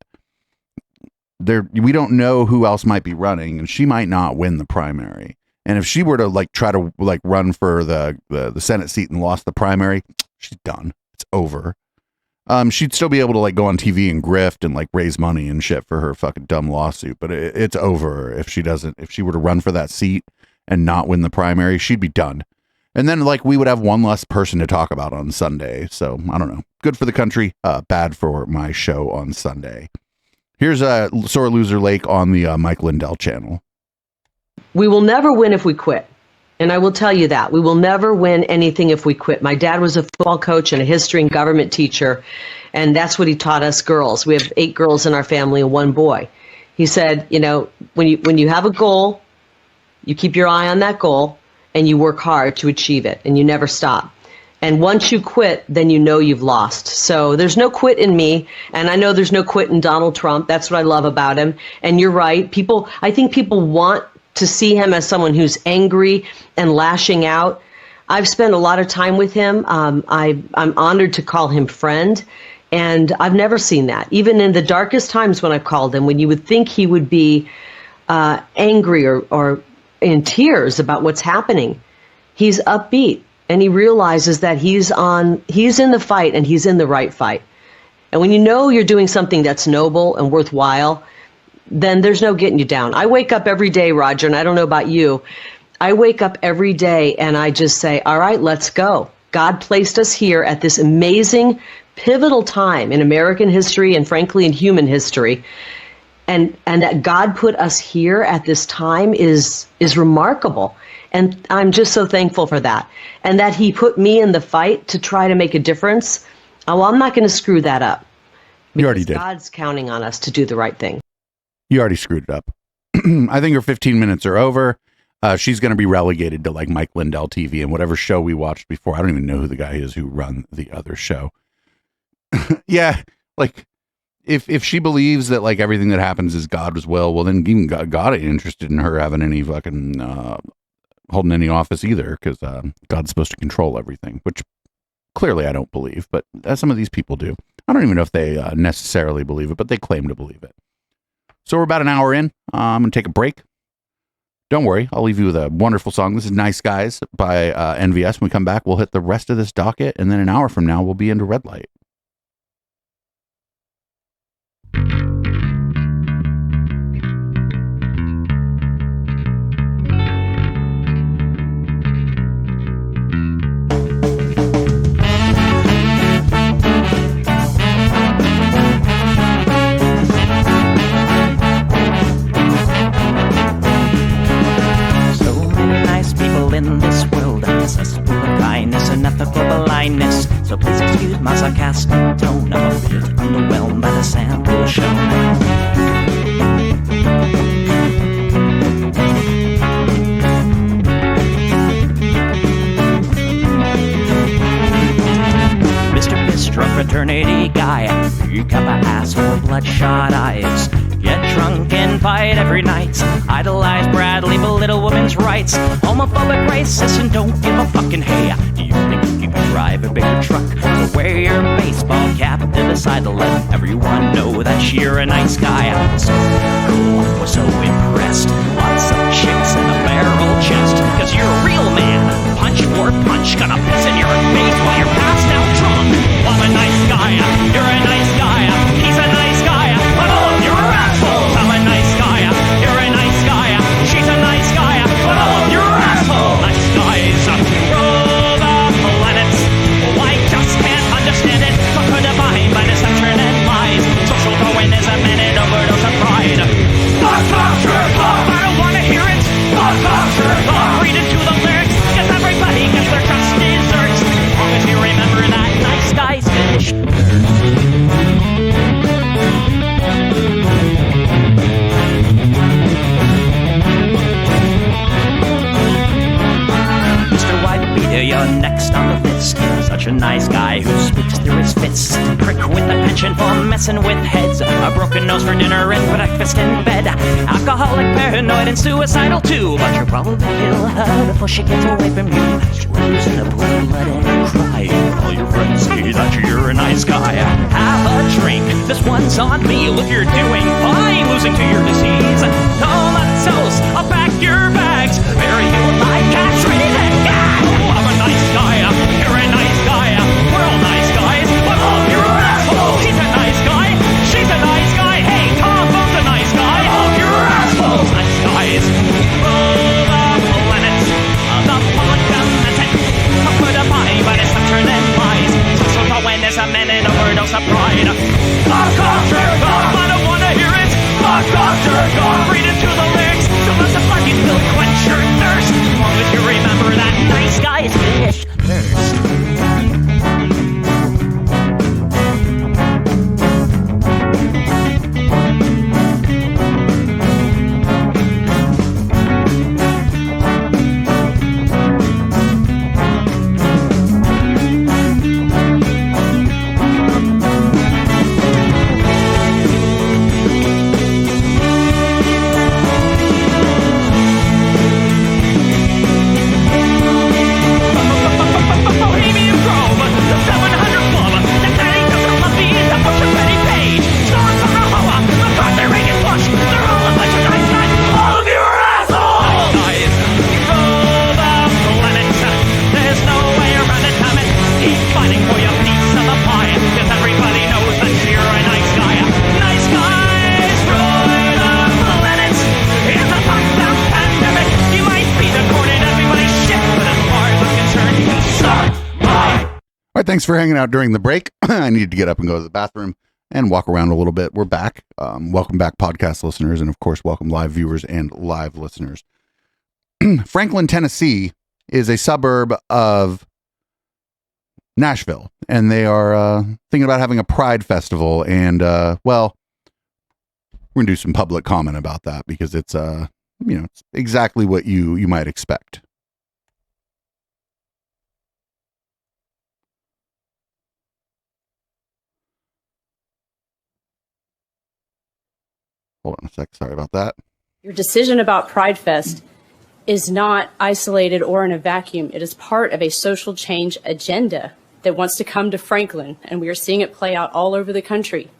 We don't know who else might be running, and she might not win the primary. And if she were to like try to like run for the Senate seat and lost the primary, she's done. It's over. She'd still be able to like go on TV and grift and like raise money and shit for her fucking dumb lawsuit, but it's over if she were to run for that seat and not win the primary, she'd be done. And then like we would have one less person to talk about on Sunday. So I don't know. Good for the country. Bad for my show on Sunday. Here's a Sore Loser Lake on the Mike Lindell channel. We will never win if we quit. And I will tell you that. We will never win anything if we quit. My dad was a football coach and a history and government teacher, and that's what he taught us girls. We have 8 girls in our family and 1 boy. He said, you know, when you have a goal, you keep your eye on that goal, and you work hard to achieve it, and you never stop. And once you quit, then you know you've lost. So there's no quit in me, and I know there's no quit in Donald Trump. That's what I love about him. And you're right. I think people want to see him as someone who's angry and lashing out. I've spent a lot of time with him. I'm honored to call him friend, and I've never seen that. Even in the darkest times when I've called him, when you would think he would be angry or in tears about what's happening, he's upbeat, and he realizes that he's in the fight, and he's in the right fight. And when you know you're doing something that's noble and worthwhile, then there's no getting you down. I wake up every day, Roger, and I don't know about you. I wake up every day and I just say, all right, let's go. God placed us here at this amazing, pivotal time in American history and frankly in human history. And that God put us here at this time is remarkable. And I'm just so thankful for that. And that he put me in the fight to try to make a difference. Oh, well, I'm not going to screw that up. You already did. God's counting on us to do the right thing. You already screwed it up. I think her 15 minutes are over. She's going to be relegated to like Mike Lindell TV and whatever show we watched before. I don't even know who the guy is who run the other show. Yeah, like if she believes that like everything that happens is God's will, well then even God ain't interested in her having any fucking holding any office either, because God's supposed to control everything, which clearly I don't believe, but some of these people do. I don't even know if they necessarily believe it, but they claim to believe it. So we're about an hour in. I'm going to take a break. Don't worry. I'll leave you with a wonderful song. This is Nice Guys by NVS. When we come back, we'll hit the rest of this docket. And then an hour from now, we'll be into Red Light. In this world, I'm accessible of kindness and ethical blindness. So please excuse my sarcastic tone. I'm a bit underwhelmed by the sample shown. Mr. Bistro fraternity guy, big cup of ass for bloodshot eyes. Get drunk and fight every night. Idolize Bradley, belittle women's rights. Homophobic, racist, and don't give a fucking hey. Do you think you can drive a bigger your truck. So wear your baseball cap to the side to let everyone know that you're a nice guy. So cool, was so impressed. Lots of chicks in a barrel chest. Cause you're a real man. Punch for punch, gonna piss in your face while you're passed out drunk. I'm a nice guy, you're a nice guy. He's a nice guy, but all of you are assholes. I'm a nice guy, you're a nice guy. She's a nice guy, but all of you are assholes. Nice guys rule the planets. Well, I just can't understand it. Conquer divine by deception and lies. Social Darwinism and an overdose of pride. I don't wanna hear it. Read into the lyrics, cause everybody gets their just desserts. As long as you remember that nice guy's finished. Mr. Whitebeard, you're next on the list. Such a nice guy who speaks through his fists. Prick with the pension for messing with heads. A broken nose for dinner and breakfast in bed. Alcoholic, paranoid, and suicidal too. But you'll probably kill her before she gets away from you. She's in a pool of blood and cry. All your friends say that you're a nice guy. Have a drink, this one's on me. Look, you're doing fine, losing to your disease. Comatose, I'll pack your bags. Bury you like cash, ready to go. I'm a nice guy, you're a nice guy. We're all nice guys, but all of you are assholes. He's a nice guy, she's a nice guy. Hey, Tom Bo's a nice guy. All of you are assholes. Nice guys rule the planets. The public dominant. Put a body by deception and lies. Social Darwinism and an overdose of pride. I don't wanna hear it. Read into the lyrics. So let the fucking pill quench your thirst. As long as you remember that nice guy is finished first. Thanks for hanging out during the break. I needed to get up and go to the bathroom and walk around a little bit. We're back. Welcome back, podcast listeners, and of course, welcome live viewers and live listeners. Franklin, Tennessee is a suburb of Nashville, and they are thinking about having a Pride Festival. And well, we're gonna do some public comment about that because it's it's exactly what you might expect. Hold on a sec. Sorry about that. Your decision about Pride Fest is not isolated or in a vacuum. It is part of a social change agenda that wants to come to Franklin, and we are seeing it play out all over the country.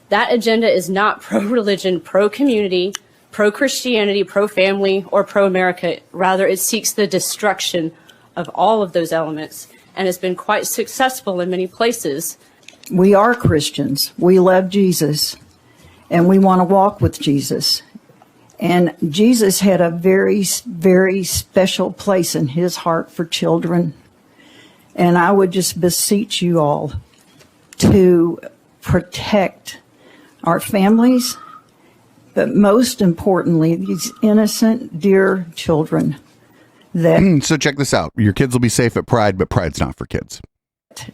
That agenda is not pro-religion, pro-community, pro-Christianity, pro-family, or pro-America. Rather, it seeks the destruction of all of those elements and has been quite successful in many places. We are Christians. We love Jesus. And we want to walk with Jesus. And Jesus had a very, very special place in his heart for children. And I would just beseech you all to protect our families, but most importantly, these innocent, dear children. So check this out. Your kids will be safe at Pride, but Pride's not for kids.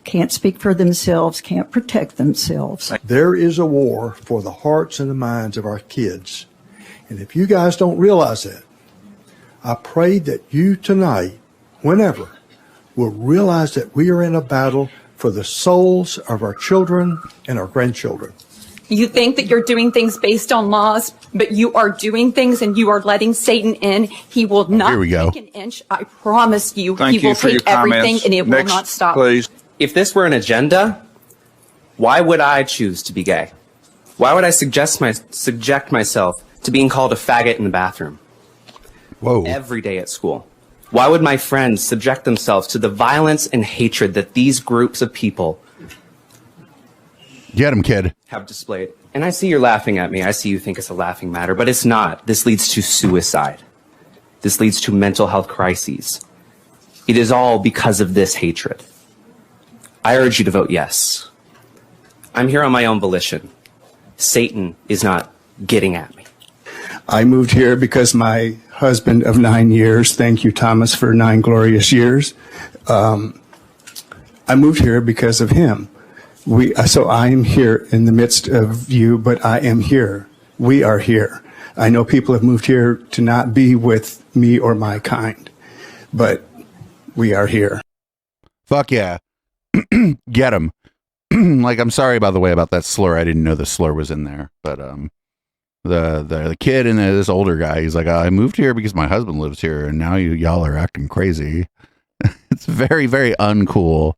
Can't speak for themselves, can't protect themselves. There is a war for the hearts and the minds of our kids. And if you guys don't realize that, I pray that you tonight, whenever, will realize that we are in a battle for the souls of our children and our grandchildren. You think that you're doing things based on laws, but you are doing things and you are letting Satan in. He will not take an inch. I promise you. Thank he will you for take your everything comments. and it Next, will not stop. Please. If this were an agenda, why would I choose to be gay? Why would I subject myself to being called a faggot in the bathroom? Whoa. Every day at school. Why would my friends subject themselves to the violence and hatred that these groups of people Get him, kid. have displayed? And I see you're laughing at me. I see you think it's a laughing matter, but it's not. This leads to suicide. This leads to mental health crises. It is all because of this hatred. I urge you to vote yes. I'm here on my own volition. Satan is not getting at me. I moved here because my husband of 9 years, thank you, Thomas, for 9 glorious years. I moved here because of him. So I am here in the midst of you, but I am here. We are here. I know people have moved here to not be with me or my kind, but we are here. Fuck yeah. Get him. Like, I'm sorry, by the way, about that slur. I didn't know the slur was in there, but the kid and this older guy, he's like, I moved here because my husband lives here, and now y'all are acting crazy. It's very, very uncool.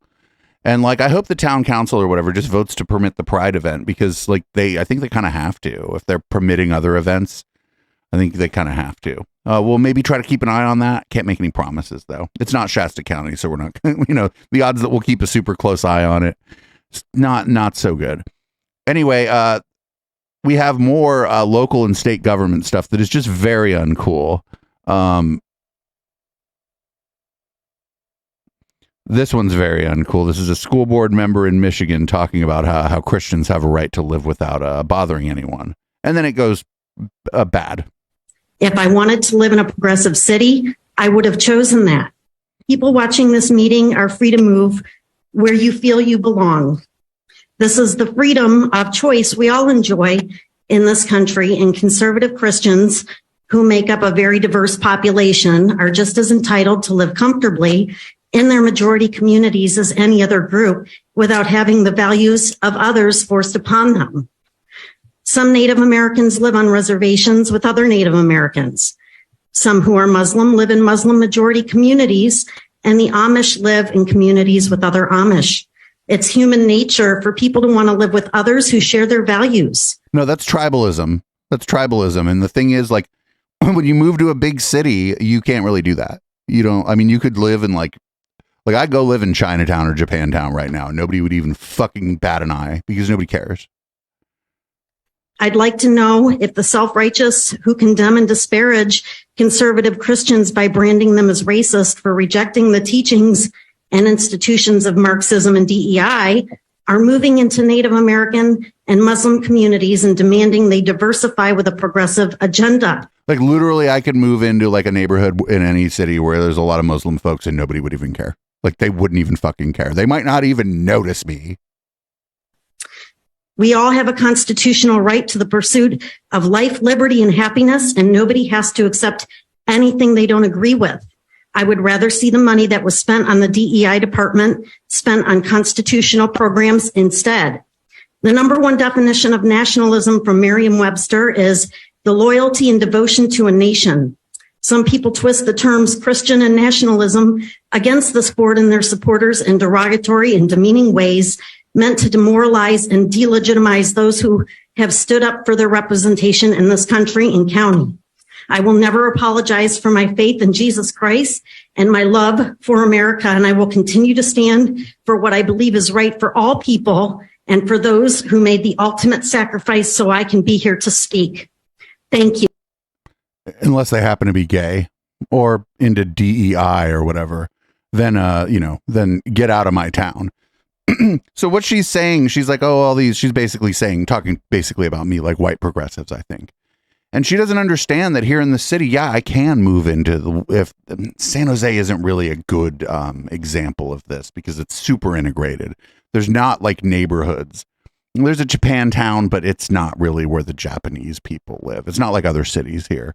And like, I hope the town council or whatever just votes to permit the Pride event, because like I think they kind of have to. If they're permitting other events, I think they kind of have to. We'll maybe try to keep an eye on that. Can't make any promises though. It's not Shasta County, so we're not, the odds that we'll keep a super close eye on it, it's not so good. Anyway, we have more local and state government stuff that is just very uncool. This one's very uncool. This is a school board member in Michigan talking about how Christians have a right to live without bothering anyone. And then it goes bad. If I wanted to live in a progressive city, I would have chosen that. People watching this meeting are free to move where you feel you belong. This is the freedom of choice we all enjoy in this country, and conservative Christians, who make up a very diverse population, are just as entitled to live comfortably in their majority communities as any other group without having the values of others forced upon them. Some Native Americans live on reservations with other Native Americans. Some who are Muslim live in Muslim majority communities, and the Amish live in communities with other Amish. It's human nature for people to want to live with others who share their values. No, that's tribalism. That's tribalism. And the thing is, like, when you move to a big city, you can't really do that. You don't, I mean, you could live in like I go live in Chinatown or Japantown right now. Nobody would even fucking bat an eye because nobody cares. I'd like to know if the self-righteous who condemn and disparage conservative Christians by branding them as racist for rejecting the teachings and institutions of Marxism and DEI are moving into Native American and Muslim communities and demanding they diversify with a progressive agenda. Like, literally, I could move into like a neighborhood in any city where there's a lot of Muslim folks and nobody would even care. Like, they wouldn't even fucking care. They might not even notice me. We all have a constitutional right to the pursuit of life, liberty, and happiness, and nobody has to accept anything they don't agree with. I would rather see the money that was spent on the DEI department spent on constitutional programs instead. The number one definition of nationalism from Merriam-Webster is the loyalty and devotion to a nation. Some people twist the terms Christian and nationalism against the sport and their supporters in derogatory and demeaning ways meant to demoralize and delegitimize those who have stood up for their representation in this country and county. I will never apologize for my faith in Jesus Christ and my love for America, and I will continue to stand for what I believe is right for all people and for those who made the ultimate sacrifice so I can be here to speak. Thank you. Unless they happen to be gay or into DEI or whatever, then, then get out of my town. So what she's saying, she's like, oh, all these, she's basically saying, talking basically about me, like white progressives, I think. And she doesn't understand that here in the city, yeah, I can move into if San Jose isn't really a good example of this because it's super integrated. There's not like neighborhoods. There's a Japantown, but it's not really where the Japanese people live. It's not like other cities here.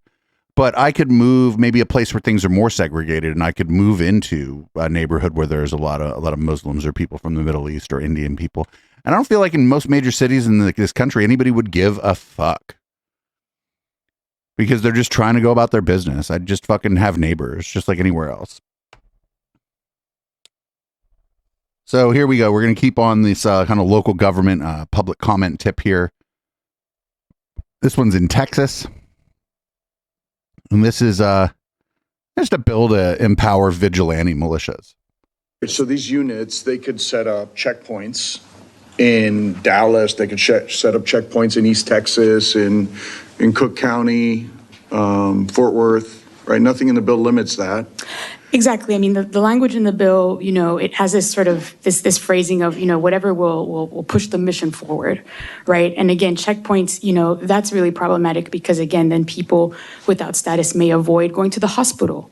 But I could move maybe a place where things are more segregated, and I could move into a neighborhood where there's a lot of Muslims or people from the Middle East or Indian people. And I don't feel like in most major cities in this country, anybody would give a fuck. Because they're just trying to go about their business. I'd just fucking have neighbors, just like anywhere else. So here we go. We're going to keep on this kind of local government public comment tip here. This one's in Texas. And this is just a bill to empower vigilante militias. So these units, they could set up checkpoints in Dallas. They could set up checkpoints in East Texas, in Cook County, Fort Worth, right? Nothing in the bill limits that. Exactly. I mean, the language in the bill, it has this sort of this phrasing of, whatever will push the mission forward, right? And again, checkpoints, that's really problematic because, again, then people without status may avoid going to the hospital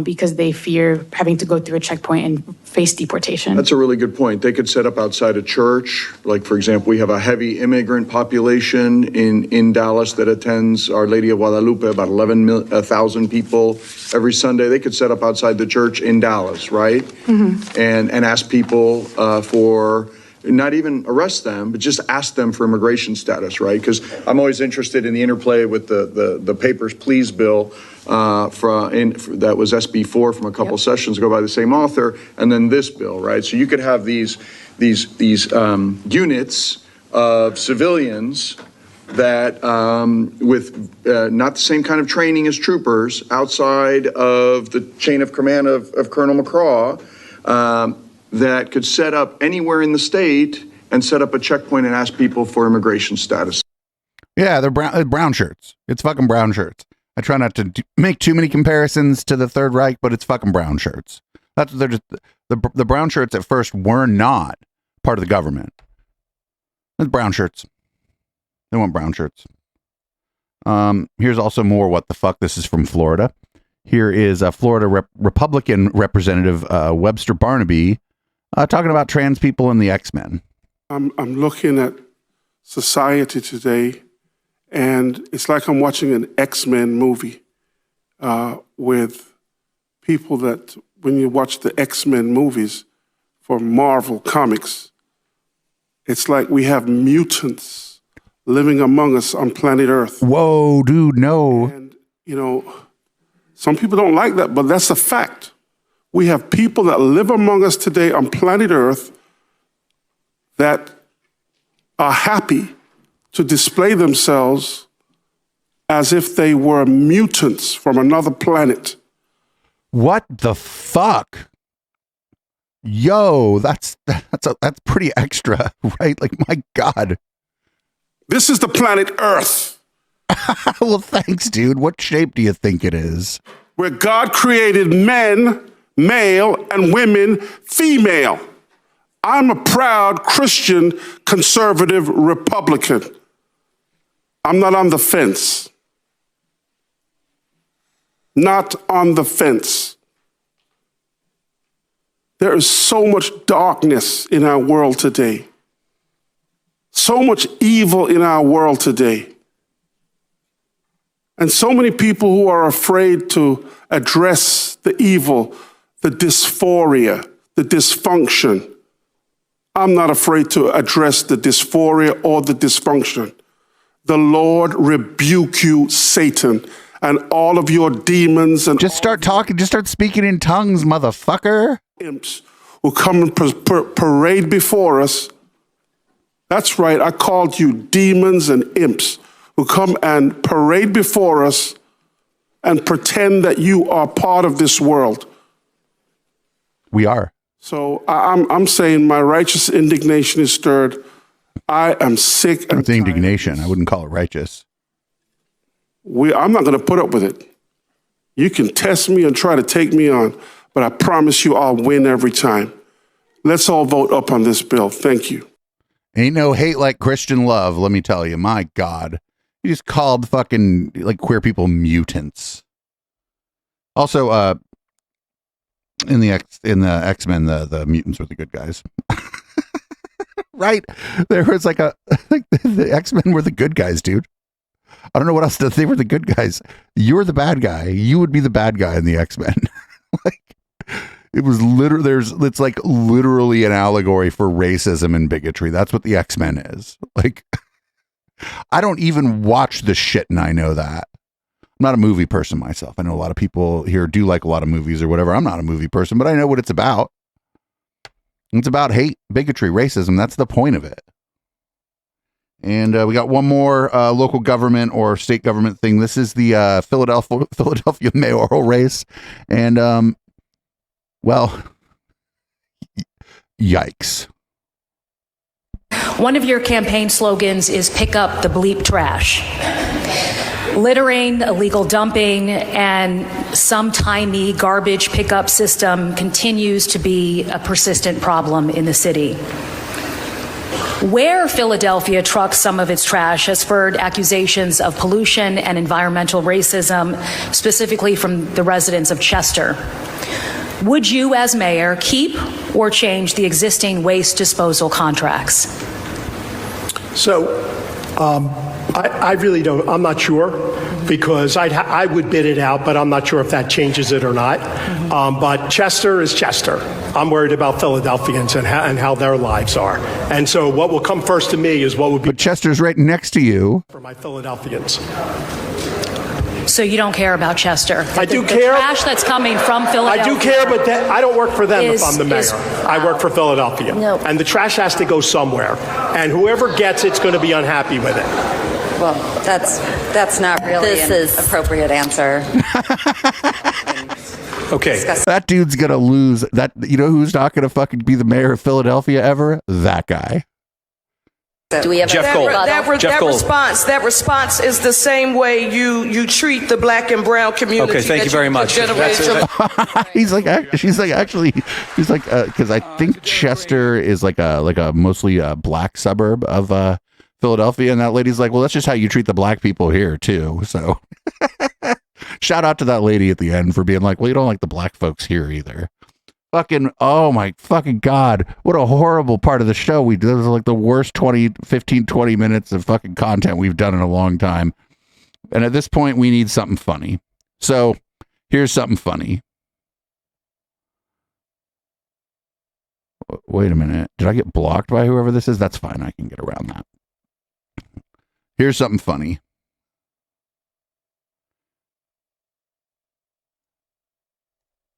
because they fear having to go through a checkpoint and face deportation. That's a really good point. They could set up outside a church. Like, for example, we have a heavy immigrant population in Dallas that attends Our Lady of Guadalupe, about 11,000 people every Sunday. They could set up outside the church in Dallas, right? Mm-hmm. And ask people for, not even arrest them, but just ask them for immigration status, right? Because I'm always interested in the interplay with the Papers, Please bill that was SB4 from a couple sessions ago by the same author, and then this bill, right? So you could have these units of civilians that with not the same kind of training as troopers outside of the chain of command of Colonel McCraw that could set up anywhere in the state and set up a checkpoint and ask people for immigration status. Yeah, they're brown shirts. It's fucking brown shirts. I try not to make too many comparisons to the Third Reich, but it's fucking brown shirts. That's they're just the brown shirts at first were not part of the government. It's brown shirts. They want brown shirts. Here's also more what the fuck. This is from Florida. Here is a Florida Republican Representative Webster Barnaby talking about trans people and the X-Men. I'm looking at society today, and it's like I'm watching an X-Men movie with people that, when you watch the X-Men movies for Marvel Comics, it's like we have mutants living among us on planet Earth. Whoa, dude, no. And, some people don't like that, but that's a fact. We have people that live among us today on planet Earth that are happy to display themselves as if they were mutants from another planet. What the fuck? Yo, that's pretty extra, right? Like, my God. This is the planet Earth. Well, thanks, dude. What shape do you think it is? Where God created men, male, and women, female. I'm a proud Christian, conservative Republican. I'm not on the fence. Not on the fence. There is so much darkness in our world today. So much evil in our world today. And so many people who are afraid to address the evil, the dysphoria, the dysfunction. I'm not afraid to address the dysphoria or the dysfunction. The Lord rebuke you, Satan, and all of your demons. And just start talking. Just start speaking in tongues, motherfucker. Imps who come and parade before us. That's right. I called you demons and imps who come and parade before us and pretend that you are part of this world. We are. So I'm saying my righteous indignation is stirred. I am sick and tired. Indignation. I wouldn't call it righteous. I'm not going to put up with it. You can test me and try to take me on, but I promise you I'll win every time. Let's all vote up on this bill. Thank you. Ain't no hate like Christian love, let me tell you. My God. You just called fucking like queer people mutants. Also, in the X-Men, the mutants were the good guys. Right? There was like the X-Men were the good guys, dude. I don't know what else they were the good guys. You were the bad guy. You would be the bad guy in the X-Men. Like, it was it's like literally an allegory for racism and bigotry. That's what the X-Men is. Like, I don't even watch the shit, and I know that. I'm not a movie person myself. I know a lot of people here do like a lot of movies or whatever. I'm not a movie person, but I know what it's about. It's about hate, bigotry, racism. That's the point of it. And we got one more local government or state government thing. This is the Philadelphia mayoral race. And, well, yikes. One of your campaign slogans is pick up the bleep trash. Littering, illegal dumping, and some tiny garbage pickup system continues to be a persistent problem in the city. Where Philadelphia trucks some of its trash has spurred accusations of pollution and environmental racism, specifically from the residents of Chester. Would you, as mayor, keep or change the existing waste disposal contracts? So, I really don't, I'm not sure, because I would bid it out, but I'm not sure if that changes it or not. But Chester is Chester. I'm worried about Philadelphians and how their lives are. And so what will come first to me is what would be... But Chester's right next to you. ...for my Philadelphians. So you don't care about Chester? I do care. The trash that's coming from Philadelphia. I do care, but I don't work for them if I'm the mayor. I work for Philadelphia. No. And the trash has to go somewhere. And whoever gets it's going to be unhappy with it. Well, that's not really an appropriate answer. Okay. That dude's going to lose. That, you know who's not going to fucking be the mayor of Philadelphia ever? That guy. Do we have Jeff Cole? That response is the same way you treat the black and brown community. Okay, thank you very much. She's like, because I think Chester is like a mostly a black suburb of Philadelphia, and that lady's like, well, that's just how you treat the black people here too. So, shout out to that lady at the end for being like, well, you don't like the black folks here either. Fucking, oh my fucking God. What a horrible part of the show. This was like the worst 20 minutes of fucking content we've done in a long time. And at this point, we need something funny. So here's something funny. Wait a minute. Did I get blocked by whoever this is? That's fine. I can get around that. Here's something funny.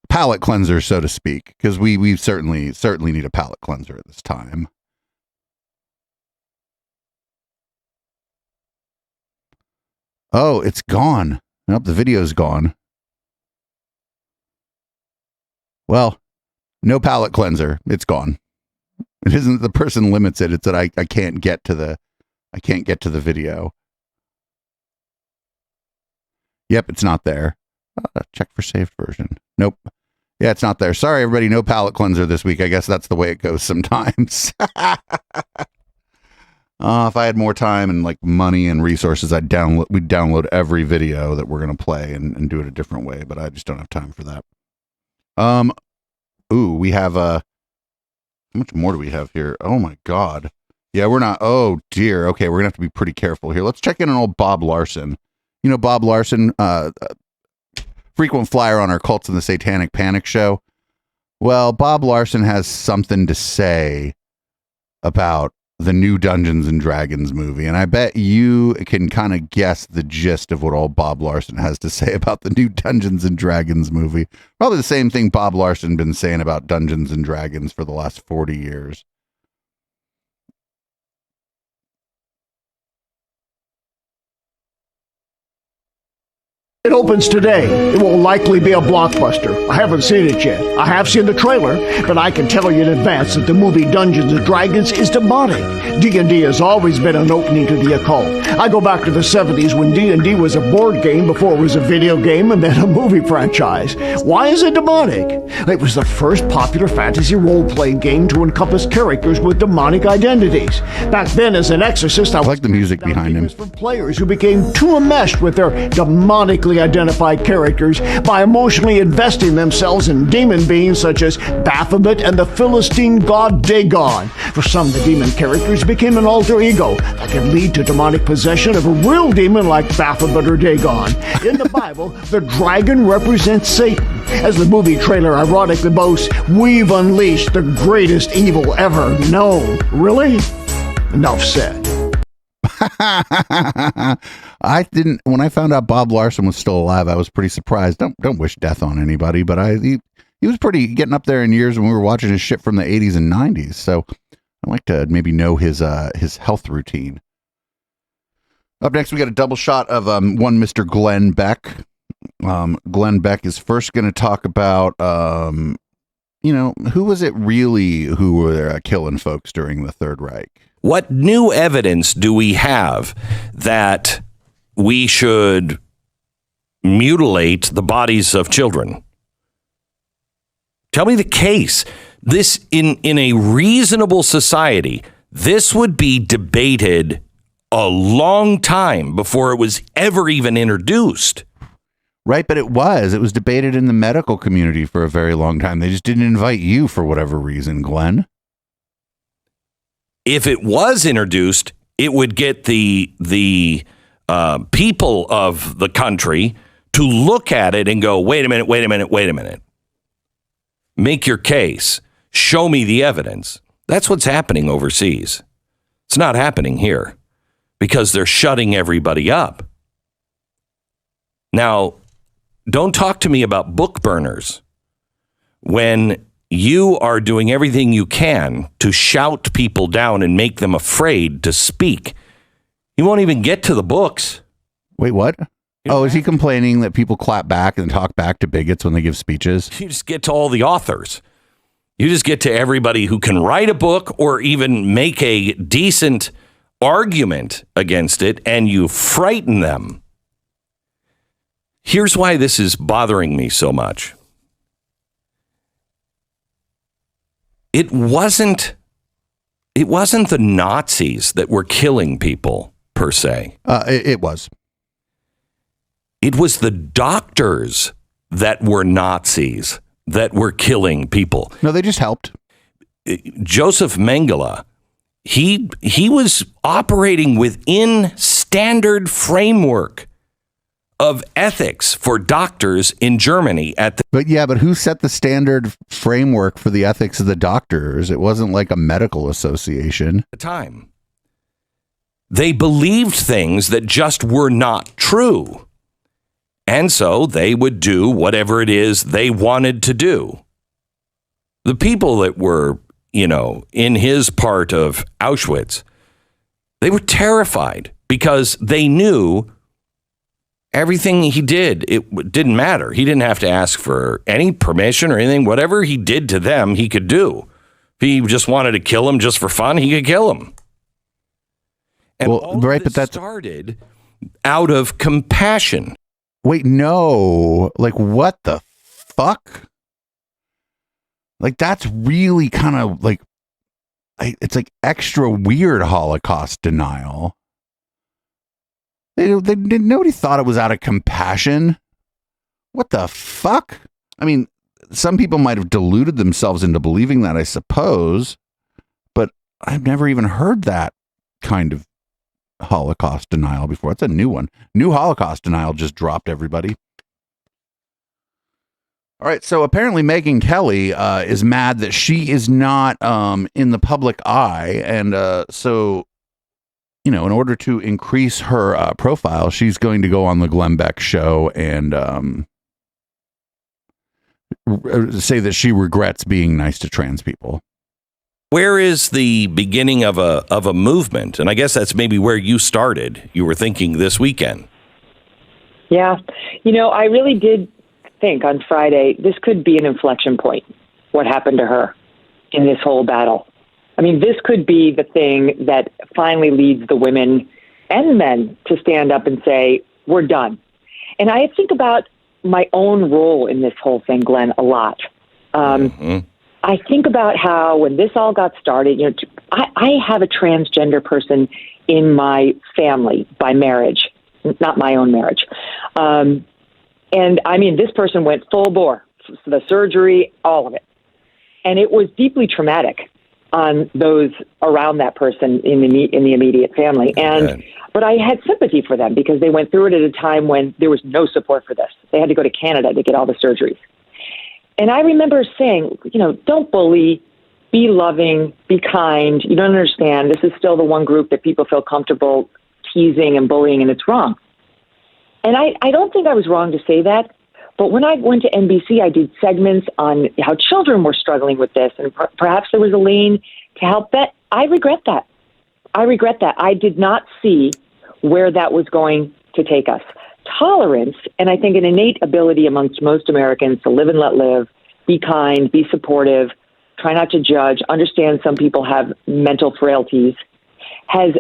Palate cleanser, so to speak, because we certainly need a palate cleanser at this time. Oh, it's gone. Nope, the video's gone. Well, no palate cleanser. It's gone. It isn't the person limits it. It's that I can't get to the video. Yep, it's not there. Check for saved version. Nope. Yeah, it's not there. Sorry, everybody. No palate cleanser this week. I guess that's the way it goes sometimes. If I had more time and like money and resources, we'd download every video that we're going to play and do it a different way. But I just don't have time for that. Ooh, we have how much more do we have here? Oh my God. Yeah, we're not. Oh dear. Okay, we're gonna have to be pretty careful here. Let's check in on old Bob Larson. You know Bob Larson, frequent flyer on our Cults and the Satanic Panic show. Well, Bob Larson has something to say about the new Dungeons and Dragons movie, and I bet you can kind of guess the gist of what old Bob Larson has to say about the new Dungeons and Dragons movie. Probably the same thing Bob Larson been saying about Dungeons and Dragons for the last 40 years. It opens today. It will likely be a blockbuster. I haven't seen it yet. I have seen the trailer, but I can tell you in advance that the movie Dungeons & Dragons is demonic. D&D has always been an opening to the occult. I go back to the 70s when D&D was a board game before it was a video game and then a movie franchise. Why is it demonic? It was the first popular fantasy role-playing game to encompass characters with demonic identities. Back then, as an exorcist, I like the music behind him. From players who became too enmeshed with their demonically identified characters by emotionally investing themselves in demon beings such as Baphomet and the Philistine god Dagon. For some, the demon characters became an alter ego that could lead to demonic possession of a real demon like Baphomet or Dagon. In the Bible, the dragon represents Satan. As the movie trailer ironically boasts, we've unleashed the greatest evil ever known. Really? Enough said. When I found out Bob Larson was still alive, I was pretty surprised. Don't wish death on anybody, but he was pretty getting up there in years when we were watching his shit from the 80s and 90s. So I'd like to maybe know his health routine. Up next, we got a double shot of one Mr. Glenn Beck. Glenn Beck is first going to talk about, who was it really who were killing folks during the Third Reich? What new evidence do we have that we should mutilate the bodies of children? Tell me the case. This, in a reasonable society, this would be debated a long time before it was ever even introduced. Right, but it was debated in the medical community for a very long time. They just didn't invite you for whatever reason, Glenn. If it was introduced, it would get the people of the country to look at it and go, wait a minute. Make your case. Show me the evidence. That's what's happening overseas. It's not happening here because they're shutting everybody up. Now, don't talk to me about book burners when you are doing everything you can to shout people down and make them afraid to speak. You won't even get to the books. Wait, what? Oh, is he complaining that people clap back and talk back to bigots when they give speeches? You just get to all the authors. You just get to everybody who can write a book or even make a decent argument against it, and you frighten them. Here's why this is bothering me so much. It wasn't the Nazis that were killing people, per se. It was. It was the doctors that were Nazis that were killing people. No, they just helped. Joseph Mengele, he was operating within standard framework of ethics for doctors in Germany But who set the standard framework for the ethics of the doctors? It wasn't like a medical association. The time. They believed things that just were not true. And so they would do whatever it is they wanted to do. The people that were, in his part of Auschwitz, they were terrified because they knew everything he did, it didn't matter. He didn't have to ask for any permission or anything. Whatever he did to them, he could do. If he just wanted to kill them just for fun, he could kill them. And that started out of compassion. Wait, no. Like, what the fuck? Like, that's really kind of like, it's like extra weird Holocaust denial. Nobody thought it was out of compassion. What the fuck? I mean, some people might have deluded themselves into believing that, I suppose, but I've never even heard that kind of Holocaust denial before. It's a new one. New Holocaust denial just dropped, everybody. All right, so apparently Megyn Kelly is mad that she is not in the public eye, and so, in order to increase her profile, she's going to go on the Glenn Beck show and say that she regrets being nice to trans people. Where is the beginning of a movement? And I guess that's maybe where you started. You were thinking this weekend. Yeah. I really did think on Friday, this could be an inflection point, what happened to her in this whole battle. I mean, this could be the thing that finally leads the women and men to stand up and say, we're done. And I think about my own role in this whole thing, Glenn, a lot. I think about how when this all got started, I have a transgender person in my family by marriage, not my own marriage. And I mean, this person went full bore, the surgery, all of it. And it was deeply traumatic on those around that person in the immediate family. But I had sympathy for them because they went through it at a time when there was no support for this. They had to go to Canada to get all the surgeries. And I remember saying, don't bully, be loving, be kind. You don't understand. This is still the one group that people feel comfortable teasing and bullying, and it's wrong. And I don't think I was wrong to say that, But when I went to NBC, I did segments on how children were struggling with this, and perhaps there was a lane to help that. I regret that. I did not see where that was going to take us. Tolerance, and I think an innate ability amongst most Americans to live and let live, be kind, be supportive, try not to judge, understand some people have mental frailties, has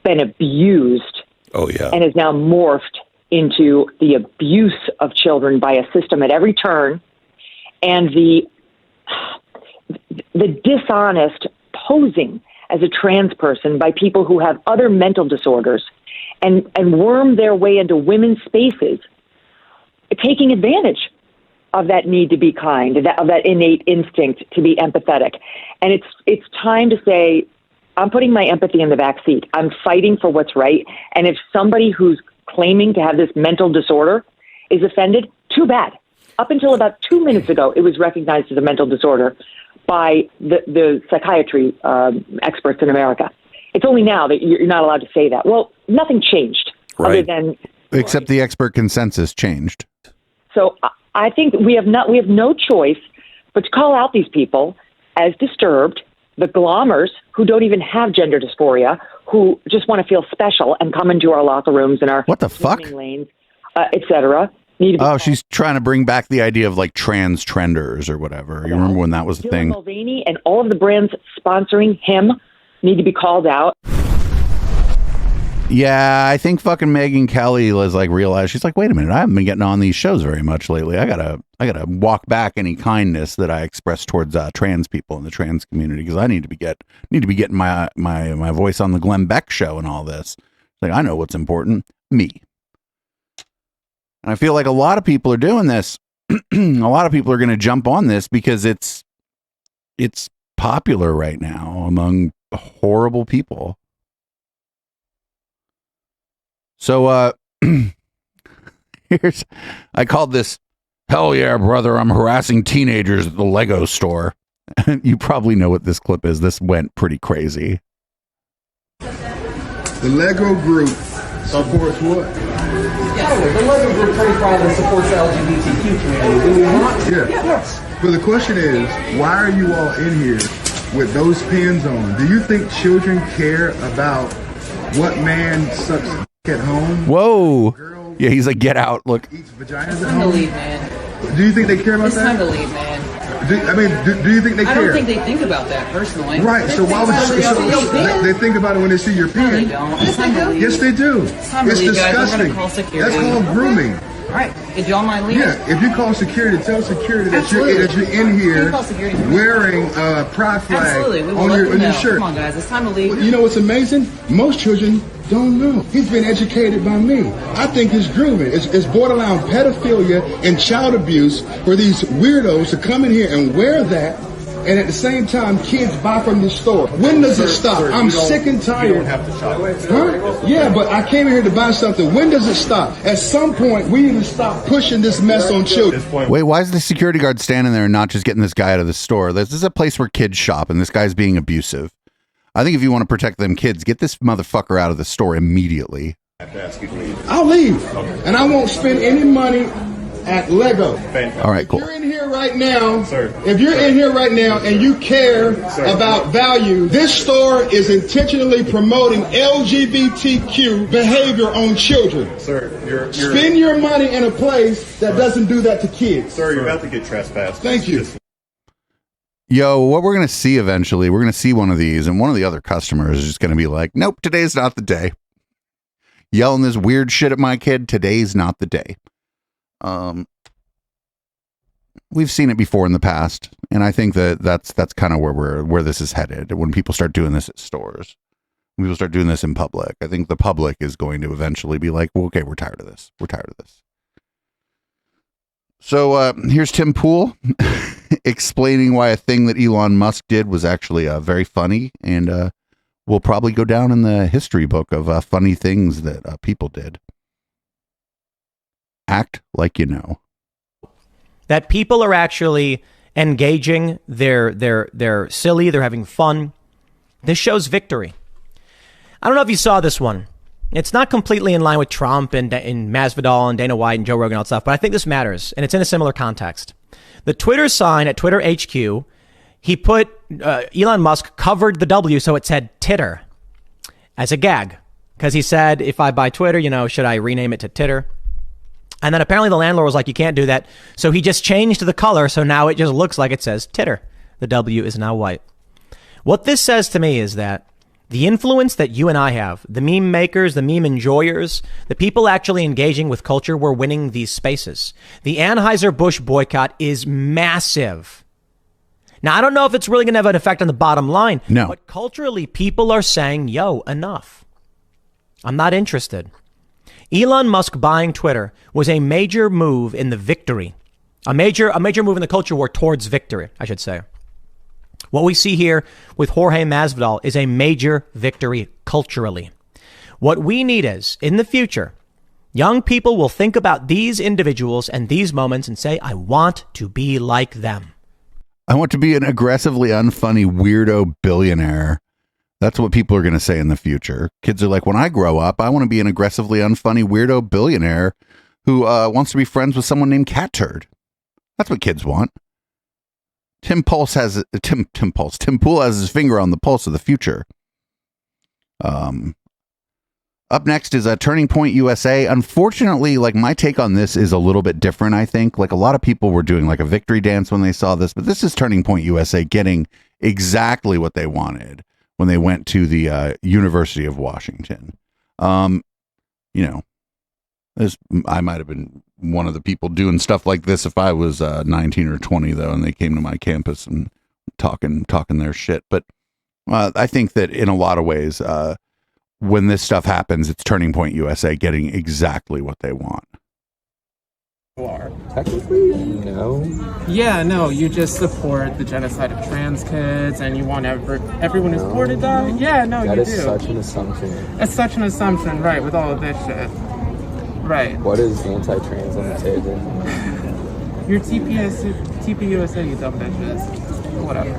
been abused. Oh, yeah. And is now morphed into the abuse of children by a system at every turn, and the dishonest posing as a trans person by people who have other mental disorders and worm their way into women's spaces, taking advantage of that need to be kind, of that innate instinct to be empathetic. And it's time to say, I'm putting my empathy in the back seat. I'm fighting for what's right. And if somebody who's claiming to have this mental disorder is offended, too bad. Up until about 2 minutes ago, it was recognized as a mental disorder by the psychiatry experts in America. It's only now that you're not allowed to say that. Well, nothing changed other than... Except the expert consensus changed. So I think we have no choice but to call out these people as disturbed, the glommers who don't even have gender dysphoria, who just want to feel special and come into our locker rooms and our what the fuck lanes, etc. Oh, she's trying to bring back the idea of like trans trenders or whatever. You remember when that was the thing? Mulvaney and all of the brands sponsoring him need to be called out. Yeah, I think fucking Megyn Kelly was like realized, she's like, wait a minute, I haven't been getting on these shows very much lately. I gotta walk back any kindness that I express towards trans people in the trans community, because I need to be getting my voice on the Glenn Beck show and all this. Like, I know what's important, me. And I feel like a lot of people are doing this. A lot of people are going to jump on this because it's popular right now among horrible people. So, I called this, hell yeah, brother, I'm harassing teenagers at the Lego store. You probably know what this clip is. This went pretty crazy. The Lego group supports what? Yeah, the Lego group pretty proudly supports the LGBTQ community. Do we not? Yeah. Yes. But the question is, why are you all in here with those pins on? Do you think children care about what man sucks at home? Whoa. Yeah, he's like, get out. Look. Vaginas It's at time to home? leave, man. Do you think they care about It's that? time to leave, man. Do you think they care? I don't think they think about that personally. Right, so why would they think about it when they see your No, pen? they don't. It's time to leave. Yes, they do. It's time to It's leave, guys. We're disgusting. gonna call security. That's called grooming. All right. If y'all mind leaving? Yeah, if you call security, tell security that Absolutely. you're in You here can call security. wearing a pride flag Absolutely. We will on let your them know. shirt. Come on, guys. It's time to leave. You know what's amazing? Most children don't know. He's been educated by me. I think it's grooming. It's borderline pedophilia and child abuse for these weirdos to come in here and wear that, and at the same time, kids buy from the store. When does it stop? Sir, I'm sick and tired. You don't have to shop. Huh? Yeah, but I came here to buy something. When does it stop? At some point, we need to stop pushing this mess on children. Wait, why is the security guard standing there and not just getting this guy out of the store? This is a place where kids shop, and this guy's being abusive. I think if you want to protect them kids, get this motherfucker out of the store immediately. I'll leave, and I won't spend any money at Lego. All right, cool. If you're in here right now, if you're in here right now and you care about value, this store is intentionally promoting LGBTQ behavior on children. Sir, Spend your money in a place that doesn't do that to kids. Sir, you're about to get trespassed. Thank you. Yo, what we're going to see eventually, we're going to see one of these, and one of the other customers is just going to be like, nope, today's not the day. Yelling this weird shit at my kid, today's not the day. We've seen it before in the past, and I think that's kind of where this is headed. When people start doing this at stores, when people start doing this in public, I think the public is going to eventually be like, well, okay, we're tired of this. We're tired of this. So here's Tim Pool explaining why a thing that Elon Musk did was actually very funny, and will probably go down in the history book of funny things that people did. Act like you know. That people are actually engaging, they're silly, they're having fun. This shows victory. I don't know if you saw this one. It's not completely in line with Trump and Masvidal and Dana White and Joe Rogan and all that stuff, but I think this matters, and it's in a similar context. The Twitter sign at Twitter HQ, he put, Elon Musk covered the W so it said titter as a gag. Because he said, if I buy Twitter, should I rename it to Titter? And then apparently the landlord was like, you can't do that. So he just changed the color. So now it just looks like it says Titter. The W is now white. What this says to me is that the influence that you and I have, the meme makers, the meme enjoyers, the people actually engaging with culture, we're winning these spaces. The Anheuser-Busch boycott is massive. Now, I don't know if it's really going to have an effect on the bottom line. No. But culturally, people are saying, yo, enough. I'm not interested. Elon Musk buying Twitter was a major move in the victory. A major move in the culture war towards victory, I should say. What we see here with Jorge Masvidal is a major victory culturally. What we need is, in the future, young people will think about these individuals and these moments and say, I want to be like them. I want to be an aggressively unfunny weirdo billionaire. That's what people are going to say in the future. Kids are like, when I grow up, I want to be an aggressively unfunny weirdo billionaire who wants to be friends with someone named Cat Turd. That's what kids want. Tim Pool has his finger on the pulse of the future. Up next is Turning Point USA. Unfortunately, my take on this is a little bit different, I think. A lot of people were doing a victory dance when they saw this, but this is Turning Point USA getting exactly what they wanted when they went to the University of Washington. I might have been one of the people doing stuff like this if I was 19 or 20, though, and they came to my campus and talking their shit. But I think that in a lot of ways, when this stuff happens, it's Turning Point USA getting exactly what they want. Technically, no. Yeah, no, you just support the genocide of trans kids and you want everyone who's born to die. Yeah, no, you do. That is such an assumption. It's such an assumption, right, with all of this shit. Right. What is anti-trans on the table? Your TPUSA, you dumb bitches. Whatever.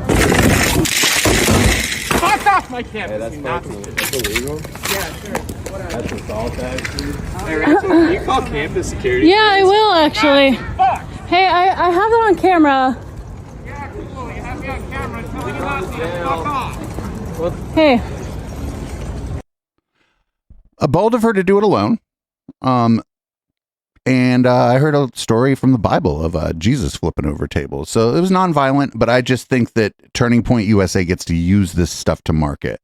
Fuck off my campus, hey, that's That's illegal? Yeah, sure. Whatever. That's assault, actually. Hey, Rachel, can you call campus security? Yeah, I will, actually. Hey, I have it on camera. Yeah, cool. You have me on camera. Tell me not to fuck off. Hey. Bold of her to do it alone. And I heard a story from the Bible of Jesus flipping over tables. So it was nonviolent, but I just think that Turning Point USA gets to use this stuff to market.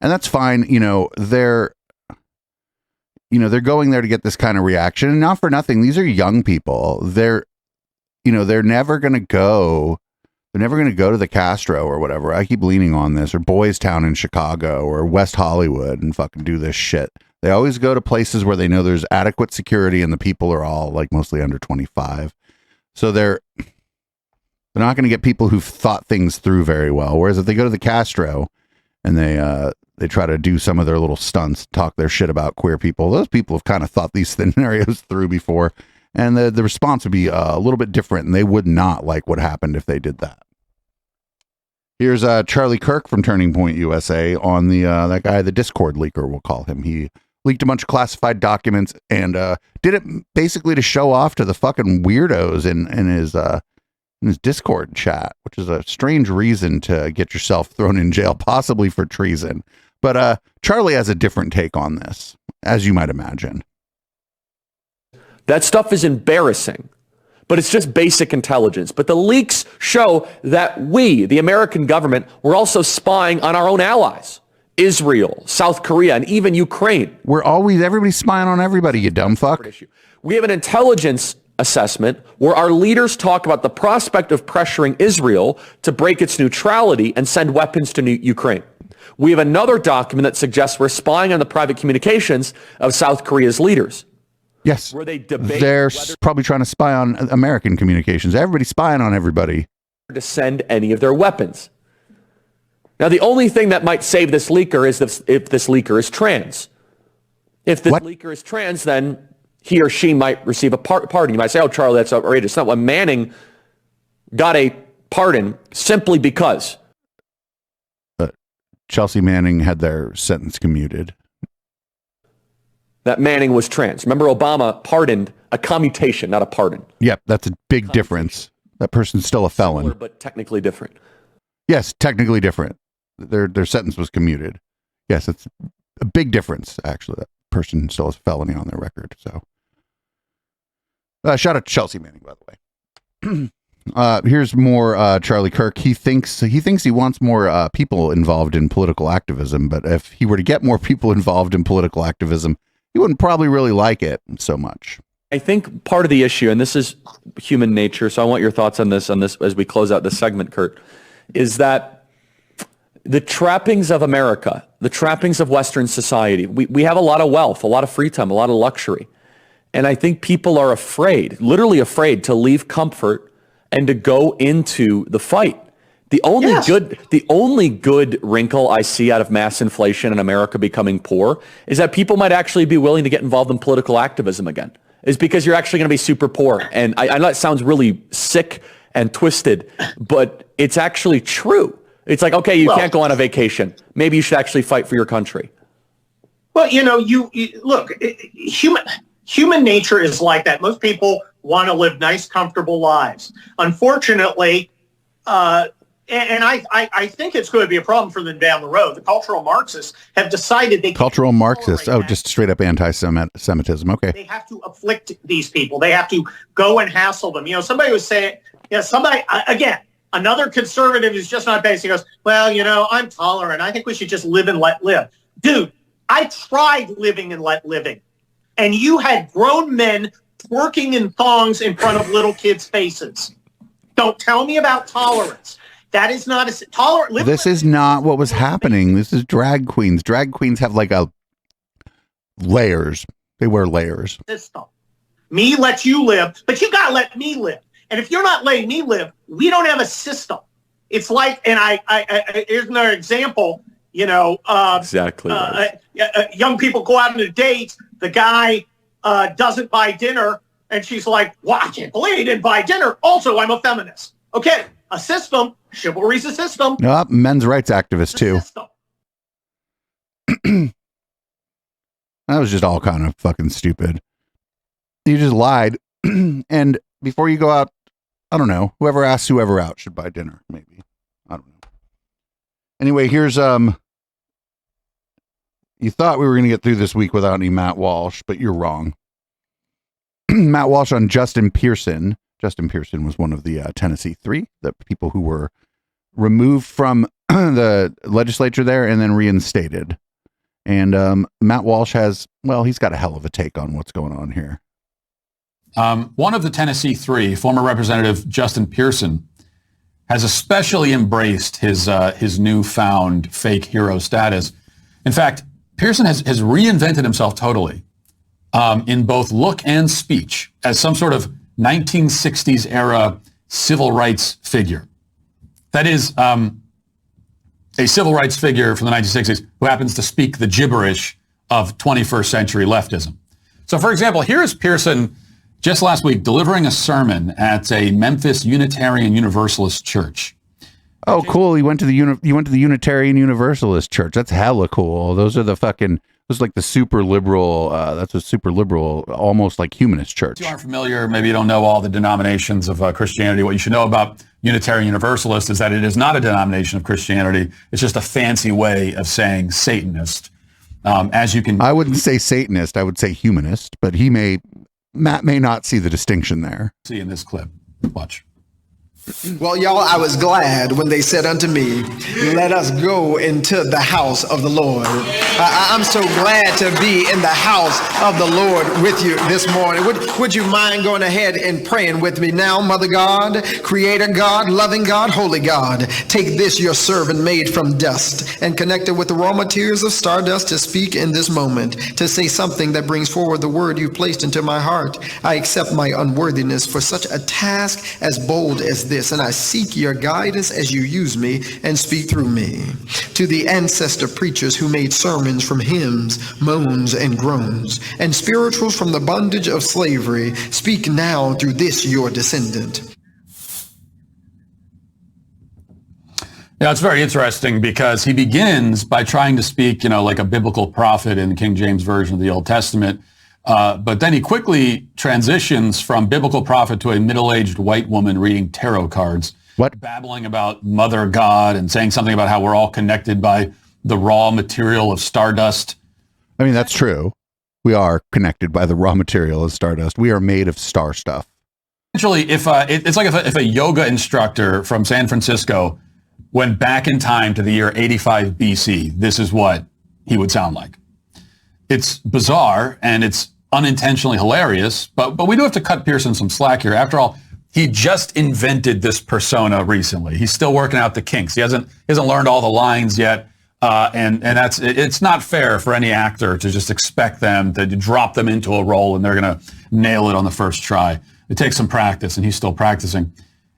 And that's fine. They're going there to get this kind of reaction. And not for nothing, these are young people. They're never going to go. They're never going to go to the Castro or whatever. I keep leaning on this, or Boys Town in Chicago or West Hollywood and fucking do this shit. They always go to places where they know there's adequate security and the people are all mostly under 25. So they're not going to get people who've thought things through very well. Whereas if they go to the Castro and they try to do some of their little stunts, talk their shit about queer people, those people have kind of thought these scenarios through before. And the response would be a little bit different, and they would not like what happened if they did that. Here's Charlie Kirk from Turning Point USA on that guy, the Discord leaker, we'll call him. He leaked a bunch of classified documents and did it basically to show off to the fucking weirdos in his Discord chat, which is a strange reason to get yourself thrown in jail, possibly for treason. But Charlie has a different take on this, as you might imagine. That stuff is embarrassing, but it's just basic intelligence. But the leaks show that we, the American government, were also spying on our own allies. Israel, South Korea, and even Ukraine. Everybody's spying on everybody, you dumb fuck. We have an intelligence assessment where our leaders talk about the prospect of pressuring Israel to break its neutrality and send weapons to Ukraine. We have another document that suggests we're spying on the private communications of South Korea's leaders. Yes, where they debate they're probably trying to spy on American communications. Everybody's spying on everybody. To send any of their weapons. Now, the only thing that might save this leaker is if this leaker is trans. If this leaker is trans, then he or she might receive a pardon. You might say, oh, Charlie, that's outrageous. No, Manning got a pardon simply because. Chelsea Manning had their sentence commuted. that Manning was trans. Remember, Obama pardoned a commutation, not a pardon. Yep, that's a big difference. That person's still a felon. Similar, but technically different. Yes, technically different. Their sentence was commuted. Yes, it's a big difference, actually. That person still has a felony on their record. So, shout out to Chelsea Manning, by the way. Here's more Charlie Kirk. He thinks he wants more people involved in political activism, but if he were to get more people involved in political activism, he wouldn't probably really like it so much. I think part of the issue, and this is human nature, so I want your thoughts on this as we close out this segment, Kurt, is that the trappings of America, the trappings of Western society, we have a lot of wealth, a lot of free time, a lot of luxury. And I think people are afraid, literally afraid, to leave comfort and to go into the fight. The only good wrinkle I see out of mass inflation and America becoming poor is that people might actually be willing to get involved in political activism again. Is because you're actually going to be super poor. And I know it sounds really sick and twisted, but it's actually true. It's like, okay, you can't go on a vacation. Maybe you should actually fight for your country. Well, you look, human nature is like that. Most people want to live nice, comfortable lives. Unfortunately, and I think it's going to be a problem for them down the road. The cultural Marxists have decided they cultural Marxists. Oh, just straight up anti-Semitism. Okay. They have to afflict these people. They have to go and hassle them. Somebody was saying, again, another conservative who's just not basic goes, well, I'm tolerant. I think we should just live and let live. Dude, I tried living and let living. And you had grown men twerking in thongs in front of little kids' faces. Don't tell me about tolerance. That is not a tolerant. This is not what was happening. This is drag queens. Drag queens have like layers. They wear layers. System. Me lets you live, but you gotta let me live. And if you're not letting me live, we don't have a system. It's like, and I here's another example. Exactly. Young people go out on a date. The guy doesn't buy dinner, and she's like, "Well, I can't believe he didn't buy dinner. Also, I'm a feminist." Okay. A system, chivalry's a system. Men's rights activists too. That was just all kind of fucking stupid. You just lied. And before you go out, I don't know, whoever asks whoever out should buy dinner, maybe. I don't know. Anyway, here's you thought we were going to get through this week without any Matt Walsh, but you're wrong. Matt Walsh on Justin Pearson. Justin Pearson was one of the Tennessee Three, the people who were removed from the legislature there and then reinstated. And Matt Walsh he's got a hell of a take on what's going on here. One of the Tennessee Three, former Representative Justin Pearson, has especially embraced his newfound fake hero status. In fact, Pearson has reinvented himself totally in both look and speech as some sort of 1960s era civil rights figure. That is a civil rights figure from the 1960s who happens to speak the gibberish of 21st century leftism. So, for example, here is Pearson just last week delivering a sermon at a Memphis Unitarian Universalist church. Oh, cool! You went to the Unitarian Universalist church. That's hella cool. Those are like the super liberal. That's a super liberal, almost like humanist church. If you aren't familiar, maybe you don't know all the denominations of Christianity. What you should know about Unitarian Universalist is that it is not a denomination of Christianity. It's just a fancy way of saying Satanist. I wouldn't say Satanist. I would say humanist. But Matt may not see the distinction there. See in this clip. Watch. Well, y'all, I was glad when they said unto me, let us go into the house of the Lord. I'm so glad to be in the house of the Lord with you this morning. Would you mind going ahead and praying with me now? Mother God, Creator God, loving God, holy God, take this your servant made from dust and connect it with the raw materials of stardust to speak in this moment, to say something that brings forward the word you placed into my heart. I accept my unworthiness for such a task as bold as this, and I seek your guidance as you use me and speak through me. To the ancestor preachers who made sermons from hymns, moans, and groans, and spirituals from the bondage of slavery, speak now through this your descendant. Yeah, it's very interesting because he begins by trying to speak, like a biblical prophet in the King James Version of the Old Testament. But then he quickly transitions from biblical prophet to a middle-aged white woman reading tarot cards. What? Babbling about Mother God and saying something about how we're all connected by the raw material of stardust. I mean, that's true. We are connected by the raw material of stardust. We are made of star stuff. Essentially, it's like if a yoga instructor from San Francisco went back in time to the year 85 BC, this is what he would sound like. It's bizarre and it's unintentionally hilarious, but we do have to cut Pearson some slack here. After all, he just invented this persona recently. He's still working out the kinks. He hasn't learned all the lines yet, and it's not fair for any actor to just expect them to drop them into a role and they're going to nail it on the first try. It takes some practice, and he's still practicing.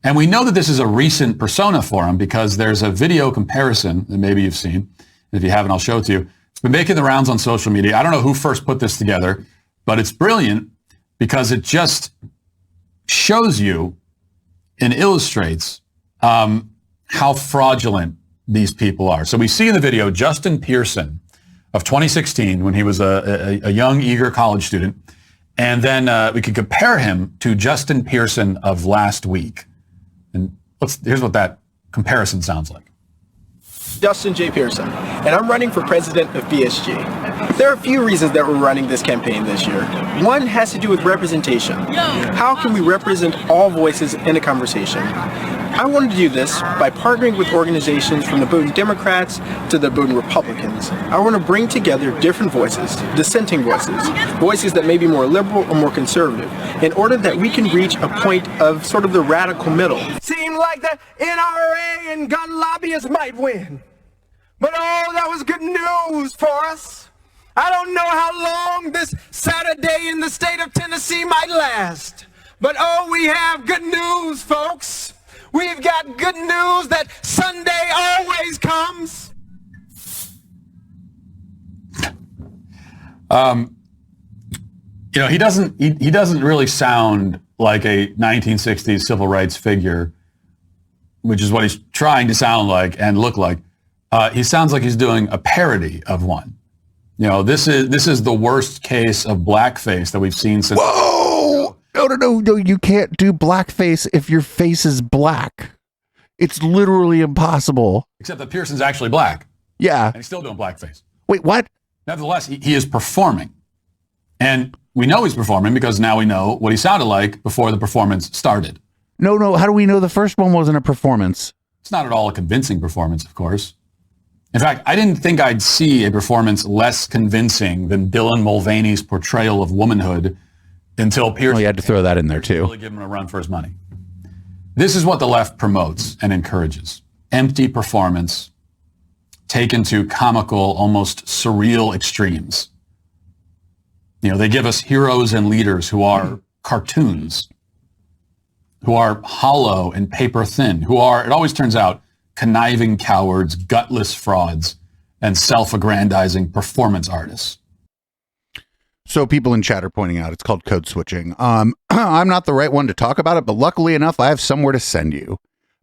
And we know that this is a recent persona for him because there's a video comparison that maybe you've seen. If you haven't, I'll show it to you. It's been making the rounds on social media. I don't know who first put this together, but it's brilliant because it just shows you and illustrates how fraudulent these people are. So we see in the video Justin Pearson of 2016 when he was a young, eager college student. And then we could compare him to Justin Pearson of last week. And here's what that comparison sounds like. Justin J. Pearson, and I'm running for president of PSG. There are a few reasons that we're running this campaign this year. One has to do with representation. How can we represent all voices in a conversation? I wanted to do this by partnering with organizations from the Bowdoin Democrats to the Bowdoin Republicans. I want to bring together different voices, dissenting voices, voices that may be more liberal or more conservative, in order that we can reach a point of sort of the radical middle. Seemed like the NRA and gun lobbyists might win. But oh, that was good news for us. I don't know how long this Saturday in the state of Tennessee might last. But oh, we have good news, folks. We've got good news that Sunday always comes. He doesn't really sound like a 1960s civil rights figure, which is what he's trying to sound like and look like. He sounds like he's doing a parody of one. This is the worst case of blackface that we've seen since. Whoa! No, you can't do blackface if your face is black. It's literally impossible. Except that Pearson's actually black. Yeah. And he's still doing blackface. Wait, what? Nevertheless, he is performing. And we know he's performing because now we know what he sounded like before the performance started. No, how do we know the first one wasn't a performance? It's not at all a convincing performance, of course. In fact, I didn't think I'd see a performance less convincing than Dylan Mulvaney's portrayal of womanhood until Pearson. Oh, you had to throw that in there too. Really give him a run for his money. This is what the left promotes and encourages. Empty performance taken to comical, almost surreal extremes. They give us heroes and leaders who are cartoons, who are hollow and paper thin, who are, it always turns out, conniving cowards, gutless frauds, and self-aggrandizing performance artists. So people in chat are pointing out it's called code switching. I'm not the right one to talk about it, but luckily enough, I have somewhere to send you.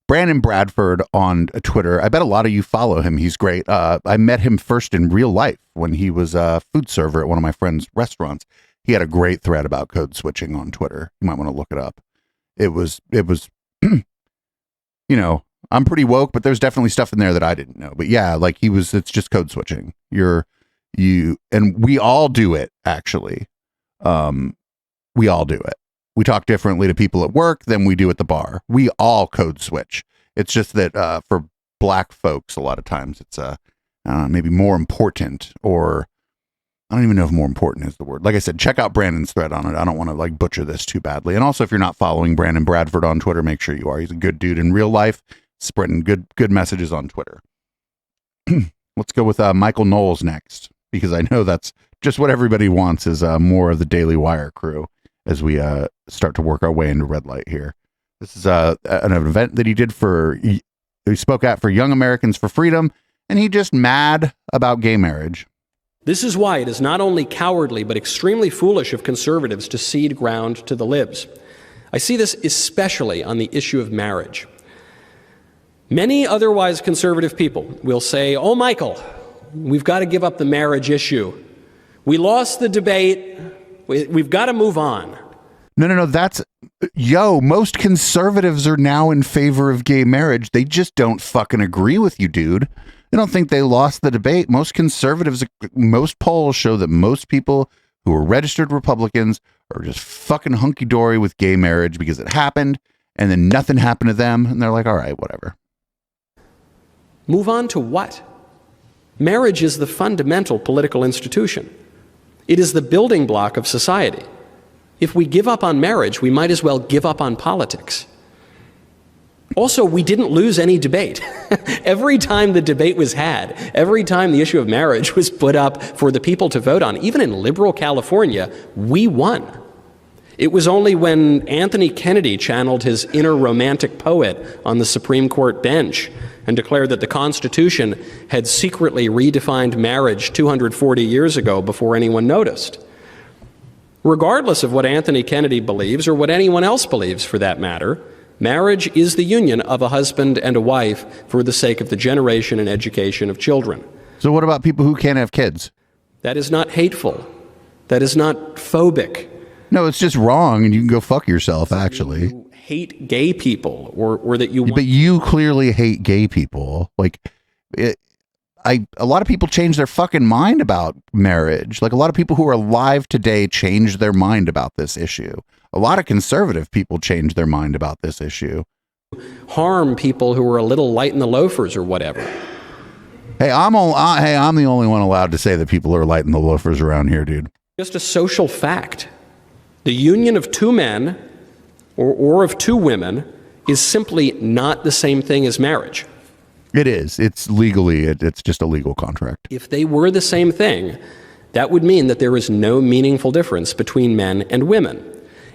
Brandon Bradford on Twitter. I bet a lot of you follow him. He's great. I met him first in real life when he was a food server at one of my friend's restaurants. He had a great thread about code switching on Twitter. You might want to look it up. It was, I'm pretty woke, but there's definitely stuff in there that I didn't know. But yeah, it's just code switching. And we all do it, actually. We all do it. We talk differently to people at work than we do at the bar. We all code switch. It's just that for black folks, a lot of times it's maybe more important, or I don't even know if more important is the word. Like I said, check out Brandon's thread on it. I don't want to butcher this too badly. And also, if you're not following Brandon Bradford on Twitter, make sure you are. He's a good dude in real life, spreading good messages on Twitter. Let's go with Michael Knowles next, because I know that's just what everybody wants is more of the Daily Wire crew as we start to work our way into red light here. This is an event that he did he spoke at for Young Americans for Freedom, and he just mad about gay marriage. This is why it is not only cowardly but extremely foolish of conservatives to cede ground to the libs. I see this especially on the issue of marriage. Many otherwise conservative people will say, oh, Michael, we've got to give up the marriage issue. We lost the debate. We've got to move on. No. Most conservatives are now in favor of gay marriage. They just don't fucking agree with you, dude. I don't think they lost the debate. Most conservatives, most polls show that most people who are registered Republicans are just fucking hunky-dory with gay marriage because it happened and then nothing happened to them. And they're like, all right, whatever. Move on to what? Marriage is the fundamental political institution. It is the building block of society. If we give up on marriage, we might as well give up on politics. Also, we didn't lose any debate. Every time the debate was had, every time the issue of marriage was put up for the people to vote on, even in liberal California, we won. It was only when Anthony Kennedy channeled his inner romantic poet on the Supreme Court bench and declared that the Constitution had secretly redefined marriage 240 years ago before anyone noticed. Regardless of what Anthony Kennedy believes, or what anyone else believes for that matter, marriage is the union of a husband and a wife for the sake of the generation and education of children. So what about people who can't have kids? That is not hateful. That is not phobic. No, it's just wrong, and you can go fuck yourself, actually. You hate gay people, or that you want... But you clearly hate gay people. Like, a lot of people change their fucking mind about marriage. Like, a lot of people who are alive today changed their mind about this issue. A lot of conservative people change their mind about this issue. Harm people who are a little light in the loafers or whatever. Hey, I'm the only one allowed to say that people are light in the loafers around here, dude. Just a social fact. The union of two men or of two women is simply not the same thing as marriage. It is. It's legally, it's just a legal contract. If they were the same thing, that would mean that there is no meaningful difference between men and women.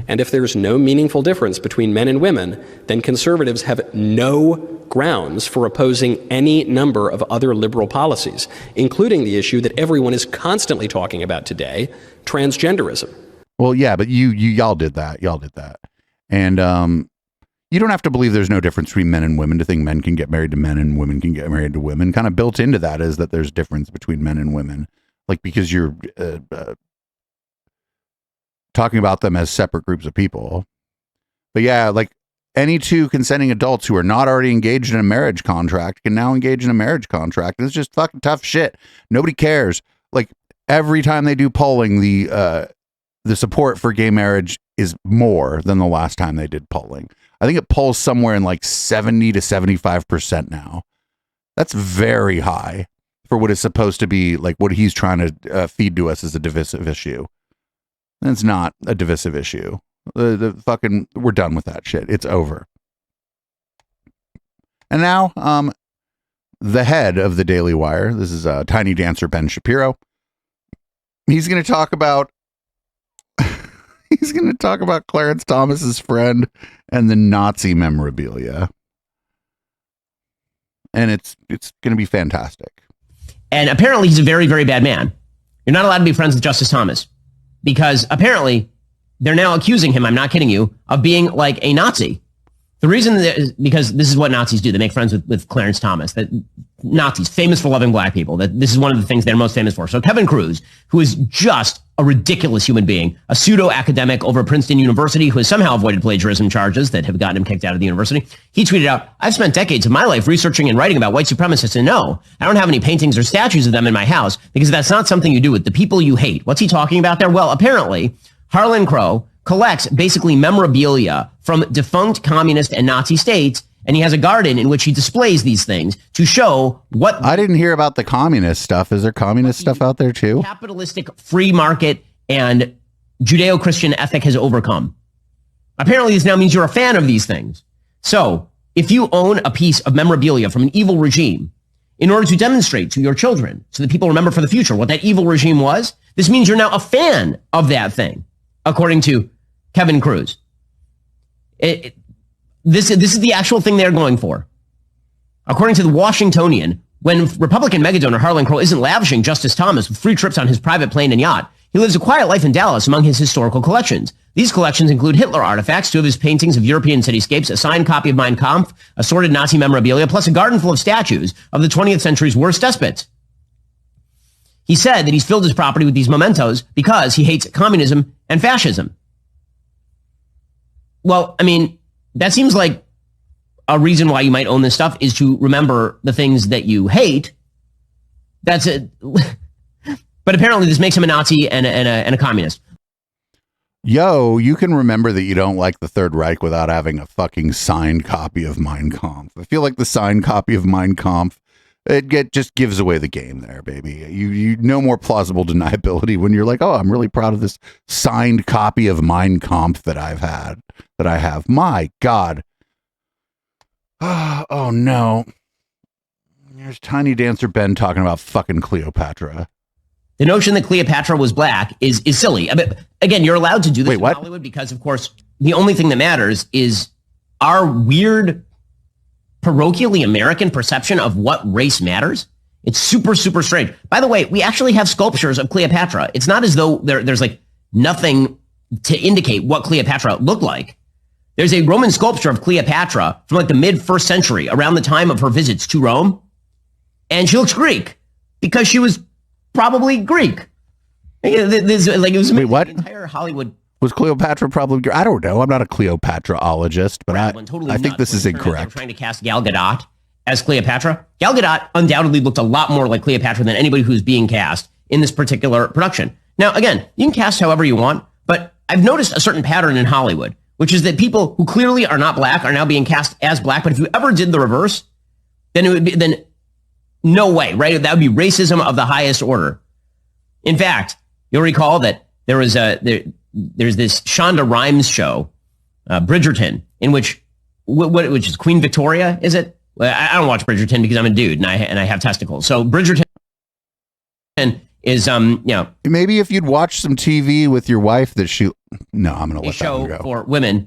And if there's no meaningful difference between men and women, then conservatives have no grounds for opposing any number of other liberal policies, including the issue that everyone is constantly talking about today, transgenderism. Well, yeah, but y'all did that. Y'all did that. And you don't have to believe there's no difference between men and women to think men can get married to men and women can get married to women. Kind of built into that is that there's difference between men and women. Like, because you're talking about them as separate groups of people. But yeah, like any two consenting adults who are not already engaged in a marriage contract can now engage in a marriage contract. It's just fucking tough shit. Nobody cares. Like, every time they do polling, the support for gay marriage is more than the last time they did polling. I think it polls somewhere in like 70 to 75% now. That's very high for what is supposed to be like what he's trying to feed to us as a divisive issue. And it's not a divisive issue. We're done with that shit. It's over. And now, the head of the Daily Wire, this is Tiny Dancer Ben Shapiro. He's going to talk about Clarence Thomas's friend and the Nazi memorabilia. And it's going to be fantastic. And apparently he's a very, very bad man. You're not allowed to be friends with Justice Thomas because apparently they're now accusing him, I'm not kidding you, of being like a Nazi. The reason is because this is what Nazis do. They make friends with Clarence Thomas. That Nazis, famous for loving black people. That this is one of the things they're most famous for. So Kevin Cruz, who is just a ridiculous human being, a pseudo-academic over at Princeton University who has somehow avoided plagiarism charges that have gotten him kicked out of the university. He tweeted out, I've spent decades of my life researching and writing about white supremacists, and no, I don't have any paintings or statues of them in my house because that's not something you do with the people you hate. What's he talking about there? Well, apparently, Harlan Crow collects basically memorabilia from defunct communist and Nazi states, and he has a garden in which he displays these things to show what... I didn't hear about the communist stuff. Is there communist stuff out there too? Capitalistic free market and Judeo-Christian ethic has overcome. Apparently this now means you're a fan of these things. So if you own a piece of memorabilia from an evil regime in order to demonstrate to your children so that people remember for the future what that evil regime was, this means you're now a fan of that thing, according to Kevin Cruz. This is the actual thing they're going for. According to the Washingtonian, when Republican megadonor Harlan Crow isn't lavishing Justice Thomas with free trips on his private plane and yacht, he lives a quiet life in Dallas among his historical collections. These collections include Hitler artifacts, 2 of his paintings of European cityscapes, a signed copy of Mein Kampf, assorted Nazi memorabilia, plus a garden full of statues of the 20th century's worst despots. He said that he's filled his property with these mementos because he hates communism and fascism. Well, I mean, that seems like a reason why you might own this stuff is to remember the things that you hate. That's it. But apparently this makes him a Nazi and a communist. Yo, you can remember that you don't like the Third Reich without having a fucking signed copy of Mein Kampf. I feel like the signed copy of Mein Kampf, just gives away the game there, baby. You no more plausible deniability when you're like, oh, I'm really proud of this signed copy of Mein Kampf that I have. My God. Oh no. There's Tiny Dancer Ben talking about fucking Cleopatra. The notion that Cleopatra was black is silly. I mean, again, you're allowed to do this in Hollywood because, of course, the only thing that matters is our weird, parochially American perception of what race matters. It's super, super strange. By the way, we actually have sculptures of Cleopatra. It's not as though there's like nothing to indicate what Cleopatra looked like. There's a Roman sculpture of Cleopatra from like the mid-1st century, around the time of her visits to Rome. And she looks Greek because she was probably Greek. It was Wait, what? Entire Hollywood. Was Cleopatra probably Greek? I don't know. I'm not a Cleopatraologist, but I think this is incorrect. Trying to cast Gal Gadot as Cleopatra. Gal Gadot undoubtedly looked a lot more like Cleopatra than anybody who's being cast in this particular production. Now, again, you can cast however you want, but I've noticed a certain pattern in Hollywood, which is that people who clearly are not black are now being cast as black. But if you ever did the reverse, then it would be no way, right? That would be racism of the highest order. In fact, you'll recall that there was there's this Shonda Rhimes show, Bridgerton, in which is Queen Victoria, is it? I don't watch Bridgerton because I'm a dude and I have testicles. So Bridgerton is maybe if you'd watch some TV with your wife I'm gonna let that one go. For women.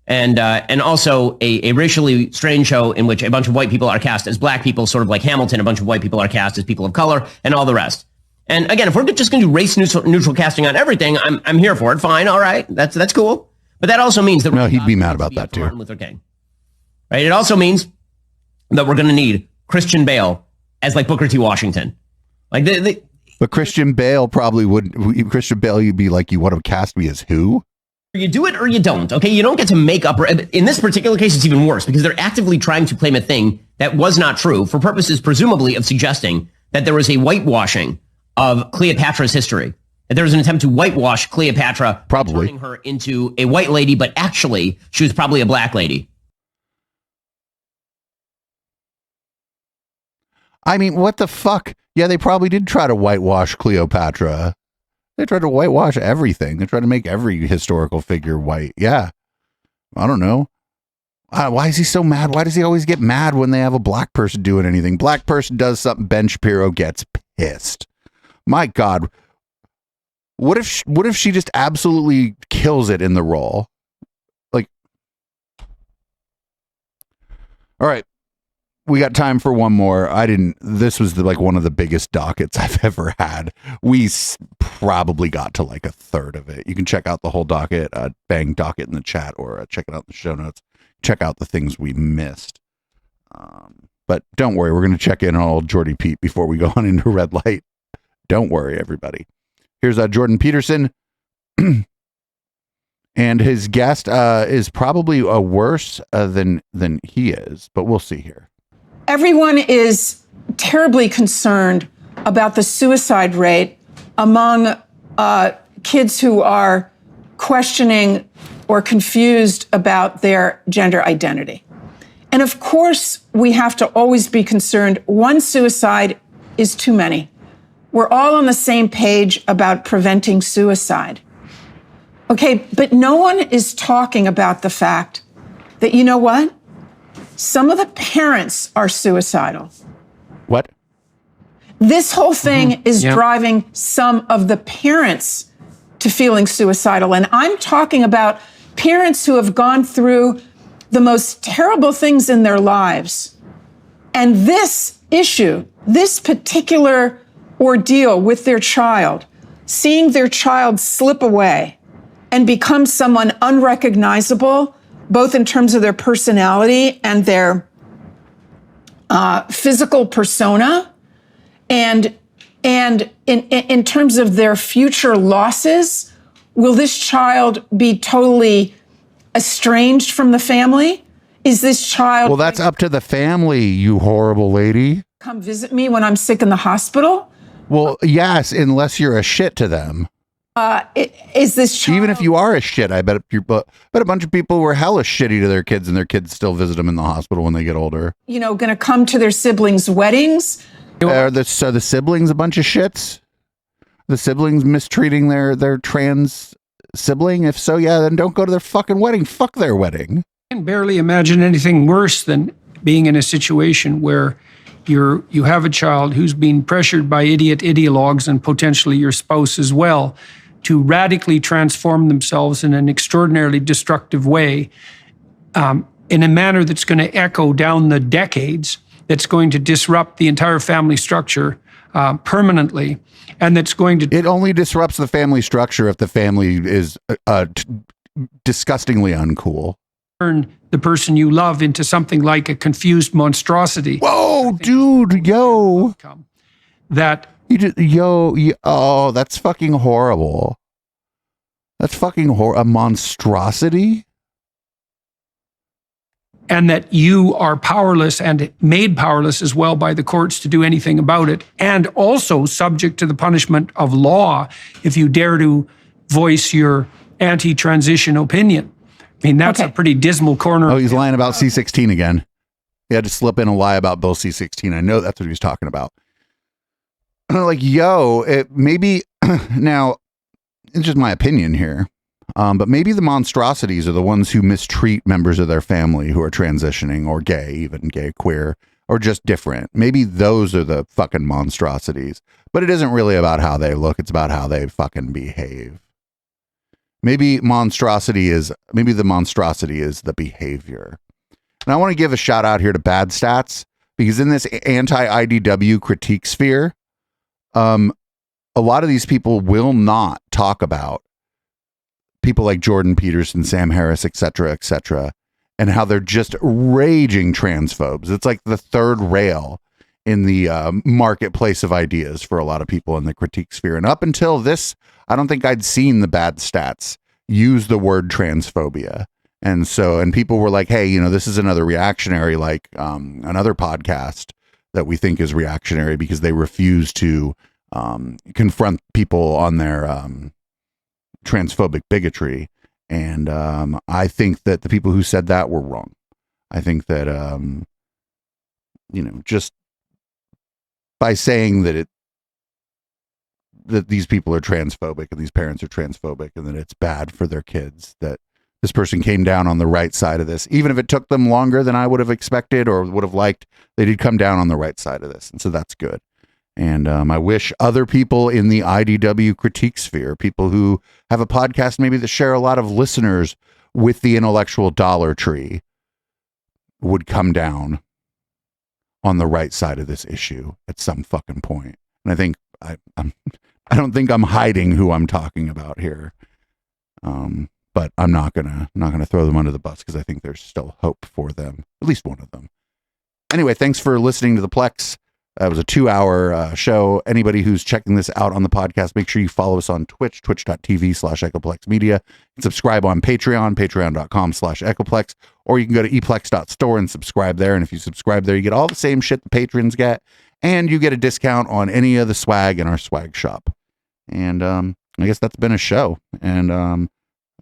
And also a racially strange show in which a bunch of white people are cast as black people, sort of like Hamilton. A bunch of white people are cast as people of color, and all the rest. And again, if we're just going to do race neutral casting on everything, I'm here for it. Fine, all right, that's cool. But that also means that he'd be mad about that too. Martin Luther King, right? It also means that we're going to need Christian Bale as like Booker T. Washington, like But Christian Bale probably wouldn't. Christian Bale, you'd be like, you want to cast me as who? You do it or you don't, okay? You don't get to make up. In this particular case, it's even worse because they're actively trying to claim a thing that was not true for purposes, presumably, of suggesting that there was a whitewashing of Cleopatra's history. That there was an attempt to whitewash Cleopatra, probably turning her into a white lady, but actually, she was probably a black lady. I mean, what the fuck? Yeah, they probably did try to whitewash Cleopatra. They tried to whitewash everything. They tried to make every historical figure white. Yeah. I don't know. Why is he so mad? Why does he always get mad when they have a black person doing anything? Black person does something, Ben Shapiro gets pissed. My God. What if she just absolutely kills it in the role? Like, all right. We got time for one more. This was like one of the biggest dockets I've ever had. We probably got to like a third of it. You can check out the whole docket, bang docket in the chat, or check it out in the show notes. Check out the things we missed. But don't worry, we're going to check in on old Jordy Pete before we go on into red light. Don't worry, everybody. Here's Jordan Peterson. And his guest is probably worse than he is, but we'll see here. Everyone is terribly concerned about the suicide rate among kids who are questioning or confused about their gender identity. And of course, we have to always be concerned. One suicide is too many. We're all on the same page about preventing suicide. Okay, but no one is talking about the fact that, you know what? Some of the parents are suicidal. What? This whole thing is driving some of the parents to feeling suicidal. And I'm talking about parents who have gone through the most terrible things in their lives. And this issue, this particular ordeal with their child, seeing their child slip away, and become someone unrecognizable, both in terms of their personality and their physical persona, and in terms of their future losses? Will this child be totally estranged from the family? Is this child... Well, that's up to the family, you horrible lady. Come visit me when I'm sick in the hospital? Well, yes, unless you're a shit to them. Is this child... Even if you are a shit, I bet a bunch of people were hella shitty to their kids, and their kids still visit them in the hospital when they get older. You know, going to come to their siblings' weddings? Are the siblings a bunch of shits? The siblings mistreating their trans sibling? If so, yeah, then don't go to their fucking wedding. Fuck their wedding. I can barely imagine anything worse than being in a situation where you have a child who's being pressured by ideologues and potentially your spouse as well to radically transform themselves in an extraordinarily destructive way, in a manner that's going to echo down the decades, that's going to disrupt the entire family structure permanently, and that's going to... It only disrupts the family structure if the family is disgustingly uncool. Turn the person you love into something like a confused monstrosity. Whoa, dude, yo. That you just, oh, that's fucking horrible. That's fucking a monstrosity. And that you are powerless and made powerless as well by the courts to do anything about it, and also subject to the punishment of law if you dare to voice your anti-transition opinion. I mean, that's a pretty dismal corner. Oh, he's lying about C-16 again. He had to slip in a lie about Bill C-16. I know that's what he was talking about. Like, maybe, now, it's just my opinion here, but maybe the monstrosities are the ones who mistreat members of their family who are transitioning, or gay, even gay, queer, or just different. Maybe those are the fucking monstrosities. But it isn't really about how they look. It's about how they fucking behave. Maybe the monstrosity is the behavior. And I want to give a shout out here to Bad Stats, because in this anti-IDW critique sphere, a lot of these people will not talk about people like Jordan Peterson, Sam Harris, et cetera, and how they're just raging transphobes. It's like the third rail in the marketplace of ideas for a lot of people in the critique sphere. And up until this, I don't think I'd seen the Bad Stats use the word transphobia. And people were like, hey, this is another reactionary, like another podcast that we think is reactionary because they refuse to confront people on their transphobic bigotry. And I think that the people who said that were wrong. I think that, just by saying that these people are transphobic and these parents are transphobic and that it's bad for their kids, that this person came down on the right side of this. Even if it took them longer than I would have expected or would have liked, they did come down on the right side of this. And so that's good. And I wish other people in the IDW critique sphere, people who have a podcast maybe that share a lot of listeners with the intellectual Dollar Tree, would come down on the right side of this issue at some fucking point. And I think I don't think I'm hiding who I'm talking about here. But I'm not gonna throw them under the bus, because I think there's still hope for them, at least one of them. Anyway, thanks for listening to the Plex. It was a 2-hour show. Anybody who's checking this out on the podcast, make sure you follow us on Twitch, twitch.tv/EchoPlexMedia. And subscribe on Patreon, patreon.com/EchoPlex. Or you can go to eplex.store and subscribe there. And if you subscribe there, you get all the same shit the patrons get. And you get a discount on any of the swag in our swag shop. And I guess that's been a show. And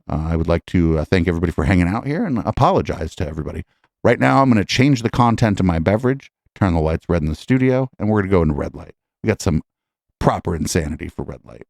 I would like to thank everybody for hanging out here and apologize to everybody. Right now, I'm going to change the content of my beverage, turn the lights red in the studio, and we're going to go into red light. We got some proper insanity for red light.